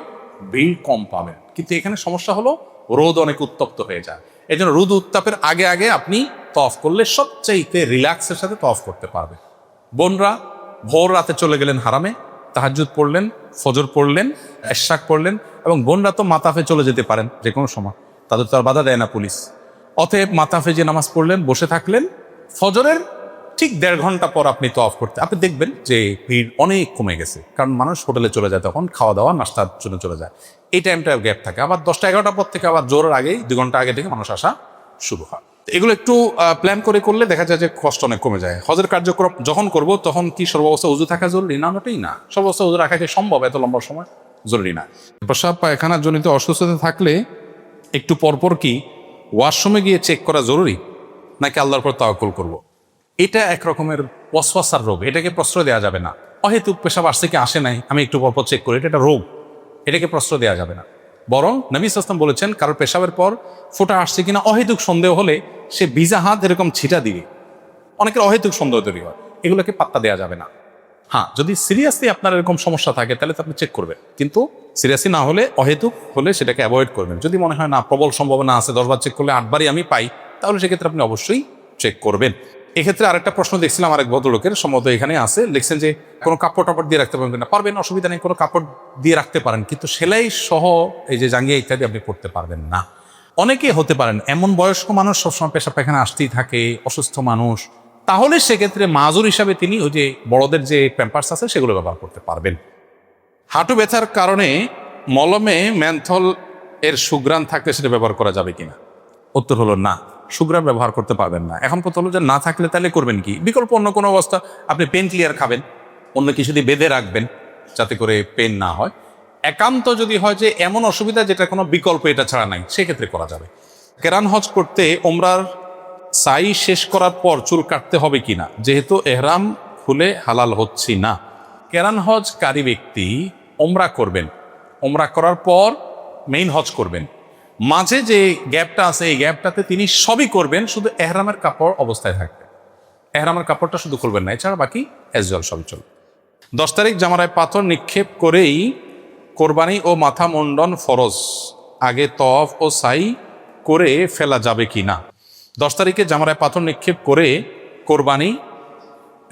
Speaker 1: ভিড় কম পাবেন। কিন্তু এখানে সমস্যা হলো রোদ অনেক উত্তপ্ত হয়ে যায়। এই জন্য রোদ উত্তাপের আগে আগে আপনি তওয়াফ করলে সবচাইতে রিল্যাক্সের সাথে তওয়াফ করতে পারবে। বোনরা ভোর রাতে চলে গেলেন হারামে, তাহাজ্জুদ পড়লেন, ফজর পড়লেন, এশরাক পড়লেন, এবং বোনরা তো মাতাফে চলে যেতে পারেন যে কোনো সময়, তাদের তো আর বাধা দেয় না পুলিশ। অতএব মাতাফে যে নামাজ পড়লেন, বসে থাকলেন, ফজরের ঠিক 1.5 ঘন্টা পর আপনি তওয়াফ করতে, আপনি দেখবেন যে ভিড় অনেক কমে গেছে। কারণ মানুষ হোটেলে চলে যায়, তখন খাওয়া দাওয়া নাস্তার জন্য চলে যায়। এই টাইমটা গ্যাপ থাকে। আবার 10টা-11টা পর থেকে আবার জোরের আগেই 2 ঘন্টা আগে থেকে মানুষ আসা শুরু হয়। এগুলো একটু প্ল্যান করে করলে দেখা যায় যে কষ্ট অনেক কমে যায়। হজের কার্যক্রম যখন করব তখন কি সর্বাবস্থা উজু থাকা জরুরি? না, মোটেই না। সর্বাবস্থা উজু রাখা কি সম্ভব এত লম্বা সময়? জরুরি না। প্রস্রাব পায়খানার জনিত অসুস্থতা থাকলে একটু পরপর কি ওয়াশরুমে গিয়ে চেক করা জরুরি, নাকি আল্লাহর পর তাওয়াক্কুল করব? এটা এক রকমের ওয়াসওয়াসার রোগ, এটাকে প্রশ্রয় দেওয়া যাবে না। অহেতুক পেশাব আসছে কি আসে নাই আমি একটু পরপর চেক করি, এটা একটা রোগ, এটাকে প্রশ্রয় দেওয়া যাবে না। বরং নবী সাল্লাল্লাহু আলাইহি ওয়াসাল্লাম বলেছেন, কারোর পেশাবের পর ফোঁটা আসছে কিনা অহেতুক সন্দেহ হলে সে ভিজা হাত এরকম ছিটা দিবে। অনেকের অহেতুক সন্দেহ তৈরি হয়, এগুলোকে পাত্তা দেওয়া যাবে না। হ্যাঁ, যদি সিরিয়াসলি আপনার এরকম সমস্যা থাকে তাহলে তো আপনি চেক করবেন, কিন্তু সিরিয়াসলি না হলে, অহেতুক হলে সেটাকে অ্যাভয়েড করবেন। যদি মনে হয় না প্রবল সম্ভাবনা আছে 10 বার চেক করলে 8 বারই আমি পাই, তাহলে সেক্ষেত্রে আপনি অবশ্যই চেক করবেন। এক্ষেত্রে আরেকটা প্রশ্ন দেখছিলাম আরেক ভদ্রলোকের, সম্ভবত এখানে আছে, লিখছেন যে কোনো কাপড় টাপড় দিয়ে রাখতে পারবেন না। পারবেন, অসুবিধা নেই, কোনো কাপড় দিয়ে রাখতে পারেন, কিন্তু সেলাই সহ এই যে জাঙ্গিয়া ইত্যাদি আপনি করতে পারবেন না। অনেকে হতে পারেন এমন বয়স্ক মানুষ, সবসময় পেশাব পায়খানা আসতেই থাকে, অসুস্থ মানুষ, তাহলে সেক্ষেত্রে মাজুর হিসাবে তিনি ওই যে বড়দের যে প্যাম্পার্স আছে সেগুলো ব্যবহার করতে পারবেন। হাঁটু ব্যথার কারণে মলমে ম্যান্থল এর সুঘ্রাণ থাকলে সেটা ব্যবহার করা যাবে কিনা? উত্তর হলো না, সুঘ্রাণ ব্যবহার করতে পারবেন না। এখন কথা হলো যে না থাকলে তাহলে করবেন কি? বিকল্প অন্য কোনো অবস্থা, আপনি পেন ক্লিয়ার খাবেন, অন্য কিছু দিয়ে বেঁধে রাখবেন যাতে করে পেন না হয়। একান্ত যদি হয় যে এমন অসুবিধা যেটা কোনো বিকল্প এটা ছাড়া নাই, সেক্ষেত্রে করা যাবে। কেরান হজ করতে ওমরার সাই শেষ করার পর চুল কাটতে হবে কিনা, যেহেতু এহরাম খুলে হালাল হচ্ছি না? কেরান হজকারী ব্যক্তি ওমরা করবেন, ওমরা করার পর মেইন হজ করবেন, মাঝে যে গ্যাপটা আছে এই গ্যাপটাতে তিনি সবই করবেন, শুধু এহরামের কাপড় অবস্থায় থাকবেন। এহরামের কাপড়টা শুধু করবেন না, এছাড়া বাকি এজল সবই চলবে। 10 তারিখ জামারায় পাথর নিক্ষেপ করেই কোরবানি ও মাথা মুন্ডন ফরজ, আগে তওয়াফ ও সাই করে ফেলা যাবে কি না? 10 তারিখে জামারায় পাথর নিক্ষেপ করে কোরবানি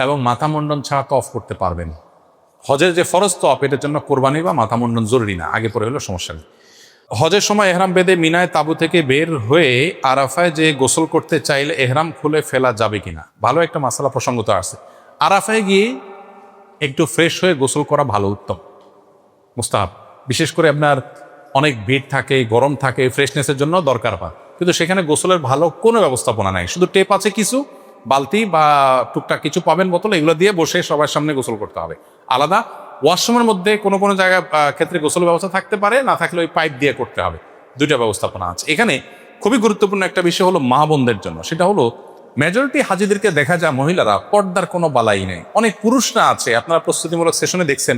Speaker 1: এবং মাথা মুন্ডন ছাড়া তওয়াফ করতে পারবেন। হজের যে ফরজ তওয়াফ, এটার জন্য কোরবানি বা মাথা মুন্ডন জরুরি না, আগে পরে হলো সমস্যা নেই। হজের সময় এহরাম বেঁধে মিনায় তাঁবু থেকে বের হয়ে আরাফায় যে গোসল করতে চাইলে এহরাম খুলে ফেলা যাবে কিনা? ভালো একটা মাসালা প্রসঙ্গত আছে। আরাফায় গিয়ে একটু ফ্রেশ হয়ে গোসল করা ভালো, উত্তম, মুস্তাহাব। বিশেষ করে আপনার অনেক ভিড় থাকে, গরম থাকে, ফ্রেশনেসের জন্য দরকার হয়, কিন্তু সেখানে গোসলের ভালো কোনো ব্যবস্থাপনা নাই। শুধু টেপ আছে কিছু, বালতি বা টুকটাক কিছু পাবেন বোতল, এগুলো দিয়ে বসে সবার সামনে গোসল করতে হবে। আলাদা ওয়াশরুমের মধ্যে কোনো কোনো জায়গায় ক্ষেত্রে গোসল ব্যবস্থা থাকতে পারে, না থাকলে ওই পাইপ দিয়ে করতে হবে। দুইটা ব্যবস্থাপনা আছে। এখানে খুবই গুরুত্বপূর্ণ একটা বিষয় হলো মা বোনদের জন্য, সেটা হলো মেজরিটি হাজিদেরকে দেখা যায় মহিলারা পর্দার কোনো বালাই নেই। অনেক পুরুষরা আছে, আপনারা প্রস্তুতিমূলক সেশনে দেখছেন,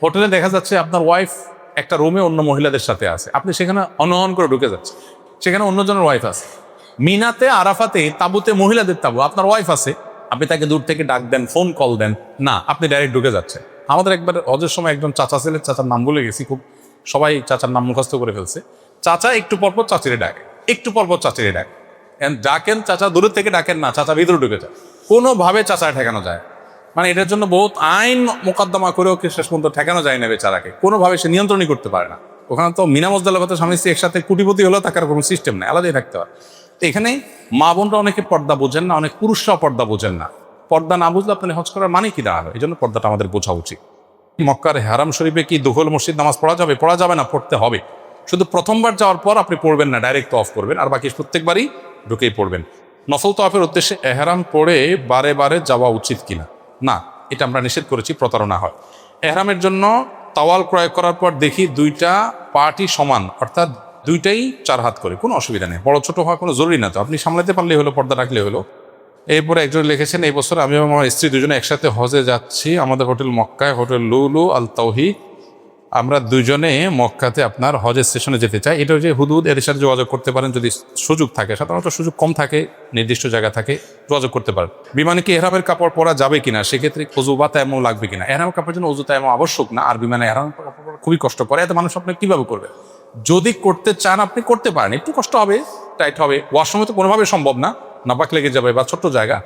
Speaker 1: হোটেলে দেখা যাচ্ছে আপনার ওয়াইফ একটা রুমে অন্য মহিলাদের সাথে আছে, আপনি সেখানে অনহন করে ঢুকে যাচ্ছে, সেখানে অন্যজনের ওয়াইফ আছে। মিনাতে আরাফাতে তাঁবুতে মহিলাদের তাঁবু, আপনার ওয়াইফ আছে, আপনি তাকে দূর থেকে ডাক দেন, ফোন কল দেন না, আপনি ডাইরেক্ট ঢুকে যাচ্ছেন। আমাদের একবার হজের সময় একজন চাচা ছিলেন, চাচার নাম ভুলে গেছি, খুব সবাই চাচার নাম মুখস্থ করে ফেলছে। চাচা একটু পরপর চাচিরে ডাকে, একটু পরপর চাচিরে ডাকেন, চাচা দূরের থেকে ডাকেন না, চাচা ভিতরে ঢুকে যায়। কোনোভাবে চাচা ঠেকানো যায়, মানে এটার জন্য বহুত আইন মোকদ্দমা করেও শেষ পর্যন্ত ঠেকানো যায় না বেচারাকে, কোনোভাবে সে নিয়ন্ত্রণই করতে পারে না। ওখানে তো মিনা মোজদালেফাতে স্বামী স্ত্রী একসাথে কোটিপতি হলেও থাকার কোনো সিস্টেম নেই, আলাদাই থাকতে হয়। তো এখানে মা বোনরা অনেকে পর্দা বোঝেন না, অনেক পুরুষরাও পর্দা বোঝেন না। পর্দা না বুঝলে আপনি হজ করার মানে কি দাঁড়ালো? এই জন্য পর্দাটা আমাদের বোঝা উচিত। মক্কার হারাম শরীফে কি দুহুল মসজিদ নামাজ পড়া যাবে? পড়া যাবে না, পড়তে হবে। শুধু প্রথমবার যাওয়ার পর আপনি পড়বেন না, ডাইরেক্ট অফ করবেন, আর বাকি প্রত্যেকবারই ঢুকেই পড়বেন। নফল তওয়াফের উদ্দেশ্যে এহরাম পড়ে বারে বারে যাওয়া উচিত কিনা? না, এটা আমরা নিষেধ করেছি, প্রতারণা হয়। এহরামের জন্য তাওয়াল ক্রয় করার পর দেখি দুইটা পার্টই সমান, অর্থাৎ দুইটাই 4 হাত করে, কোনো অসুবিধা নেই। বড় ছোট হওয়া কোনো জরুরি না, তো আপনি সামলাতে পারলেই হলো, পর্দা রাখলে হলো। এরপরে একজন লিখেছেন, এই বছর আমি এবং আমার স্ত্রী দুজনে একসাথে হজে যাচ্ছি। আমাদের হোটেল মক্কায়, হোটেল লুলু আল তাওহিদ। আমরা দুজনে মক্কাতে আপনার হজের স্টেশনে যেতে চাই। এটা যে হুদুদ, এর সাথে যোগাযোগ করতে পারেন যদি সুযোগ থাকে। সাধারণত সুযোগ কম থাকে, নির্দিষ্ট জায়গা থাকে, যোগাযোগ করতে পারেন। বিমানে কি এহরামের কাপড় পরা যাবে কিনা, সেক্ষেত্রে অজু বা তায়াম্মুম লাগবে কিনা? এহরামের কাপড়ের জন্য অজু তায়াম্মুম আবশ্যক না, আর বিমানে এহরামের কাপড় পরা খুবই কষ্ট করে, এত মানুষ আপনি কিভাবে করবে? যদি করতে চান আপনি করতে পারেন, একটু কষ্ট হবে, টাইট হবে, ওয়াশরুমে তো কোনোভাবে সম্ভব না, নাপাক লেগে যাবে, বা ছোট্ট জায়গা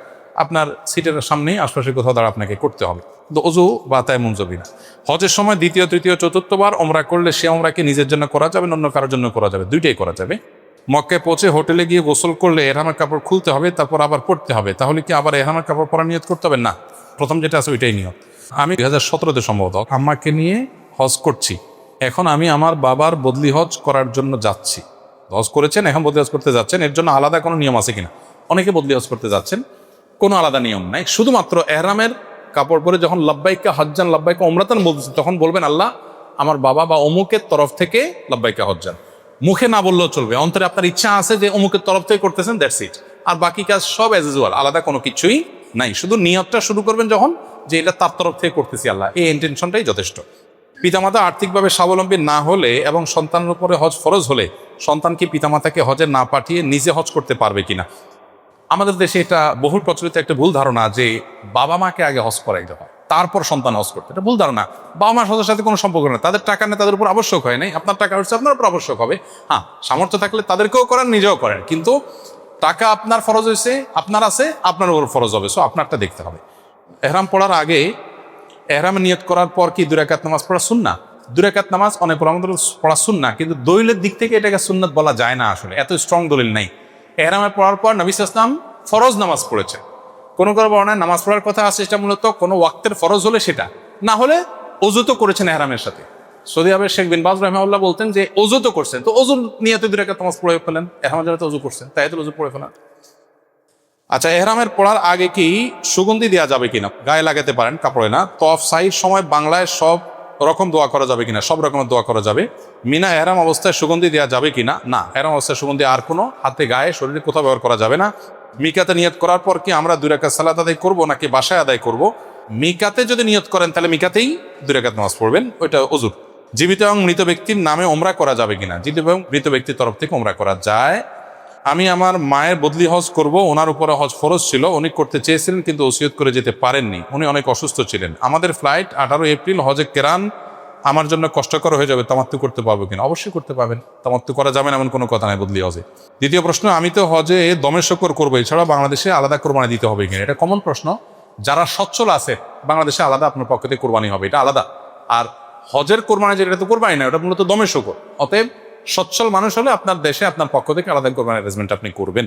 Speaker 1: আপনার সিটের সামনেই আশপাশে কোথাও দ্বারা আপনাকে করতে হবে। তো অজু বা তায়াম্মুম জরুরি না। হজের সময় দ্বিতীয়, তৃতীয়, চতুর্থবার ওমরা করলে সে ওমরাকে নিজের জন্য করা যাবে, অন্য কারোর জন্য করা যাবে, দুইটাই করা যাবে। মক্কায় পৌঁছে হোটেলে গিয়ে গোসল করলে এহরামের কাপড় খুলতে হবে, তারপর আবার পরতে হবে। তাহলে কি আবার এহরামের কাপড় পরা নিয়ত করতে হবে? না, প্রথম যেটা আছে ওইটাই নিয়ত। আমি 2017-তে সম্ভবত আম্মাকে নিয়ে হজ করছি। এখন আমি আমার বাবার বদলি হজ করার জন্য যাচ্ছি। হজ করেছেন, এখন বদলি হজ করতে যাচ্ছেন, এর জন্য আলাদা কোনো নিয়ম আছে কিনা? অনেকে বদলি হজ করতে যাচ্ছেন, কোনো আলাদা নিয়ম নাই। শুধুমাত্র এহরামের কাপড় পরে যখন লাব্বাইকা হজ্জান লাব্বাইকা উমরাতান বলতেছেন, তখন বলবেন আল্লাহ আমার বাবা বা অমুকের তরফ থেকে লাব্বাইকা হজ্জান। মুখে না বললেও চলবে, অন্তরে আপনার ইচ্ছা আছে যে অমুকের তরফ থেকে করতেছেন, দ্যাটস ইট। আর বাকি কাজ সব অ্যাজ ইউজুয়াল, আলাদা কোনো কিছুই নাই। শুধু নিয়তটা শুরু করবেন যখন, যে এটা তার তরফ থেকে করতেছি আল্লাহ, এই ইন্টেনশনটাই যথেষ্ট। পিতামাতা আর্থিকভাবে স্বাবলম্বী না হলে এবং সন্তানের উপরে হজ ফরজ হলে সন্তান কি পিতামাতাকে হজে না পাঠিয়ে নিজে হজ করতে পারবে কিনা? আমাদের দেশে এটা বহুল প্রচলিত একটা ভুল ধারণা যে বাবা মাকে আগে হজ করাইতে হয়, তারপর সন্তান হজ করতে। এটা ভুল ধারণা। বাবা মার হজের সাথে কোনো সম্পর্ক নেই, তাদের টাকা নেই, তাদের উপর আবশ্যক হয় নাই। আপনার টাকা হচ্ছে আপনার উপর আবশ্যক হবে। হ্যাঁ, সামর্থ্য থাকলে তাদেরকেও করেন, নিজেও করেন, কিন্তু টাকা আপনার ফরজ হয়েছে, আপনার আছে, আপনার উপর ফরজ হবে। সো আপনারটা দেখতে হবে। এহরাম পড়ার আগে, এহরামে নিয়ত করার পর কি 2 রাকাত নামাজ পড়া সুন্নাহ? 2 রাকাত নামাজ অনেক আমাদের পড়া সুন্নাহ, কিন্তু দলিলের দিক থেকে এটাকে সুন্নাত বলা যায় না, আসলে এত স্ট্রং দলিল নাই। এহরামে পড়ার পর নবী সাল্লাল্লাহু আলাইহি ওয়াসাল্লাম ফরজ নামাজ পড়েছে। কোনো বর্ণায় নামাজ পড়ার কথা আছে, সেটা মূলত কোনো ওয়াক্তের ফরজ হলে সেটা, না হলে ওযু তো করেছেন এহরামের সাথে। সৌদি আরবের শেখ বিন বাজ রাহিমাহুল্লাহ বলতেন যে ওযু তো করছেন, তো ওযুর নিয়তে 2 রাকাত নামাজ পড়ে ফেলেন, এহরামের জন্য তো ওযু করছেন, তাই তো ওযু পড়ে ফেলেন। আচ্ছা, এহরামের পড়ার আগে কি সুগন্ধি দেওয়া যাবে কিনা? গায়ে লাগাতে পারেন, কাপড়ে না। তওয়াফ সাইর সময় বাংলায় সব রকম দোয়া করা যাবে কিনা? সব রকমের দোয়া করা যাবে। মিনা এহরাম অবস্থায় সুগন্ধি দেওয়া যাবে কিনা? না, এহরাম অবস্থায় সুগন্ধি আর কোনো হাতে, গায়ে, শরীরে কোথাও ব্যবহার করা যাবে না। মিকাতে নিয়ত করার পর কি আমরা 2 রাকাত সালাত আদায় করবো নাকি বাসায় আদায় করব? মিকাতে যদি নিয়ত করেন তাহলে মিকাতেই 2 রাকাত নামাজ পড়বেন, ওইটা ওযুর। জীবিত এবং মৃত ব্যক্তির নামে ওমরা করা যাবে কিনা? জীবিত এবং মৃত ব্যক্তির তরফ থেকে ওমরা করা যায়। আমি আমার মায়ের বদলি হজ করব, ওনার উপরে হজ ফরজ ছিল, উনি করতে চেয়েছিলেন কিন্তু ওসিয়ত করে যেতে পারেননি, উনি অনেক অসুস্থ ছিলেন। আমাদের ফ্লাইট 18 এপ্রিল, হজে কেরান আমার জন্য কষ্টকর হয়ে যাবে, তামাত্তু করতে পারবো কিনা? অবশ্যই করতে পারবেন, তামাত্তু করা যাবে না এমন কোনো কথা নাই বদলি হজে। দ্বিতীয় প্রশ্ন, আমি তো হজে দমে শকর করবো, এছাড়া বাংলাদেশে আলাদা কোরবানি দিতে হবে কিনা? এটা কমন প্রশ্ন। যারা সচ্ছল আছে বাংলাদেশে আলাদা আপনার পক্ষ থেকে কোরবানি হবে, এটা আলাদা। আর হজের কোরবানি যেটা, তো কোরবানি না, ওটা মূলত দমে শকর। অতএব সচ্ছল মানুষ হলে আপনার দেশে আপনার পক্ষ থেকে আলাদা কোরবানি অ্যারেঞ্জমেন্ট আপনি করবেন।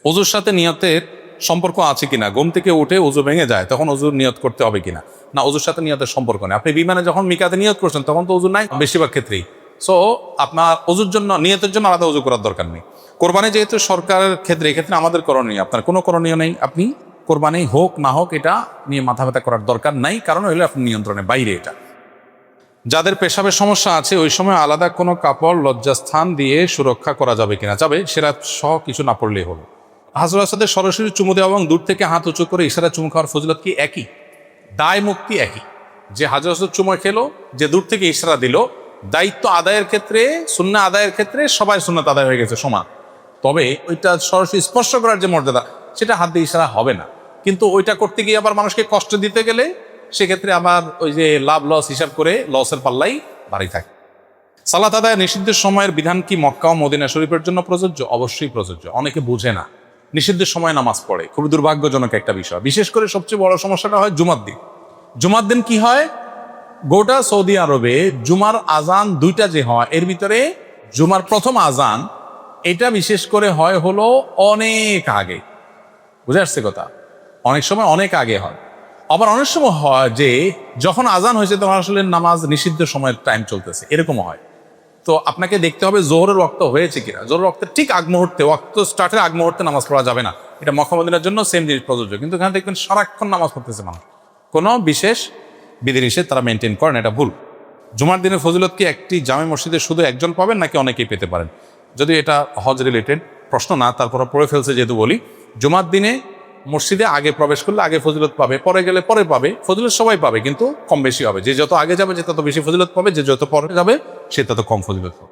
Speaker 1: ওযুর সাথে নিয়তের সম্পর্ক আছে কিনা? ঘুম থেকে উঠে ওযু ভেঙে যায়, তখন ওযুর নিয়ত করতে হবে কিনা? না, ওযুর সাথে নিয়তের সম্পর্ক নেই। আপনি বিমানে যখন মিকাতে নিয়ত করছেন তখন তো ওযু নাই বেশিরভাগ ক্ষেত্রেই। সো আপনার ওযুর জন্য, নিয়তের জন্য আলাদা ওযু করার দরকার নেই। কোরবানি যেহেতু সরকারের ক্ষেত্রে, এক্ষেত্রে আমাদের করণীয়, আপনার কোনো করণীয় নেই। আপনি কোরবানি হোক না হোক এটা নিয়ে মাথা ব্যথা করার দরকার নাই, কারণ হইলে আপনি নিয়ন্ত্রণের বাইরে এটা। যাদের পেশাবের সমস্যা আছে ওই সময় আলাদা কোনো কাপড় লজ্জাস্থান দিয়ে সুরক্ষা করা যাবে কিনা? যাবে, সেটা সহ কিছু না পড়লেই হলো। হাজর আসাদের সরাসরি চুমু দেওয়া এবং দূর থেকে হাত উঁচু করে ইশারা চুমু খাওয়ার ফজিলত কি একই? দায় মুক্তি একই। যে হাজর আসাদ চুমু খেলো, যে দূর থেকে ইশারা দিল, দায়িত্ব আদায়ের ক্ষেত্রে, সুন্নাহ আদায়ের ক্ষেত্রে সবাই সুন্নাত আদায় হয়ে গেছে সমান। তবে ওইটা সরাসরি স্পর্শ করার যে মর্যাদা, সেটা হাত দিয়ে ইশারা হবে না। কিন্তু ওইটা করতে গিয়ে আবার মানুষকে কষ্ট দিতে গেলে সেক্ষেত্রে আবার ওই যে লাভ লস হিসাব করে লসের পাল্লাই ভারী থাকে। সালাত আদায় নিষিদ্ধের সময়ের বিধান কি মক্কা ও মদিনা শরীফের জন্য প্রযোজ্য? অবশ্যই প্রযোজ্য। অনেকে বুঝে না, নিষিদ্ধ সময় নামাজ পড়ে, খুবই দুর্ভাগ্যজনক একটা বিষয়। বিশেষ করে সবচেয়ে বড় সমস্যাটা হয় জুমার দিন। জুমার দিন কি হয়, গোটা সৌদি আরবে জুমার আজান দুইটা যে হয়, এর ভিতরে জুমার প্রথম আজান এটা বিশেষ করে হয় হলো অনেক আগে। বুঝে আসছে কথা? অনেক সময় অনেক আগে হয়, আবার অনেক সময় হয় যে যখন আজান হয়েছে তখন আসলে নামাজ নিষিদ্ধ সময়ের টাইম চলতেছে, এরকমও হয়। তো আপনাকে দেখতে হবে জোহরের ওয়াক্ত হয়েছে কিনা। জোহরের ওয়াক্তের ঠিক আগ মুহূর্তে, ওয়াক্ত স্টার্টের আগ মুহূর্তে নামাজ পড়া যাবে না। এটা মক্কা মদিনার জন্য সেম জিনিস প্রযোজ্য, কিন্তু এখানে দেখবেন সারাক্ষণ নামাজ পড়তেছে মানুষ, কোনো বিশেষ বিধিনিষেধ তারা মেনটেন করেন, এটা ভুল। জুমার দিনের ফজিলত কি একটি জামে মসজিদে শুধু একজন পাবেন নাকি অনেকেই পেতে পারেন? যদি এটা হজ রিলেটেড প্রশ্ন না, তারপর পড়ে ফেলছে যেহেতু বলি, জুমার দিনে মসজিদে আগে প্রবেশ করলে আগে ফজিলত পাবে, পরে গেলে পরে পাবে। ফজিলত সবাই পাবে, কিন্তু কম বেশি হবে। যে যত আগে যাবে যে তত বেশি ফজিলত পাবে, যে যত পরে যাবে সে তত কম ফজিলত পাবে।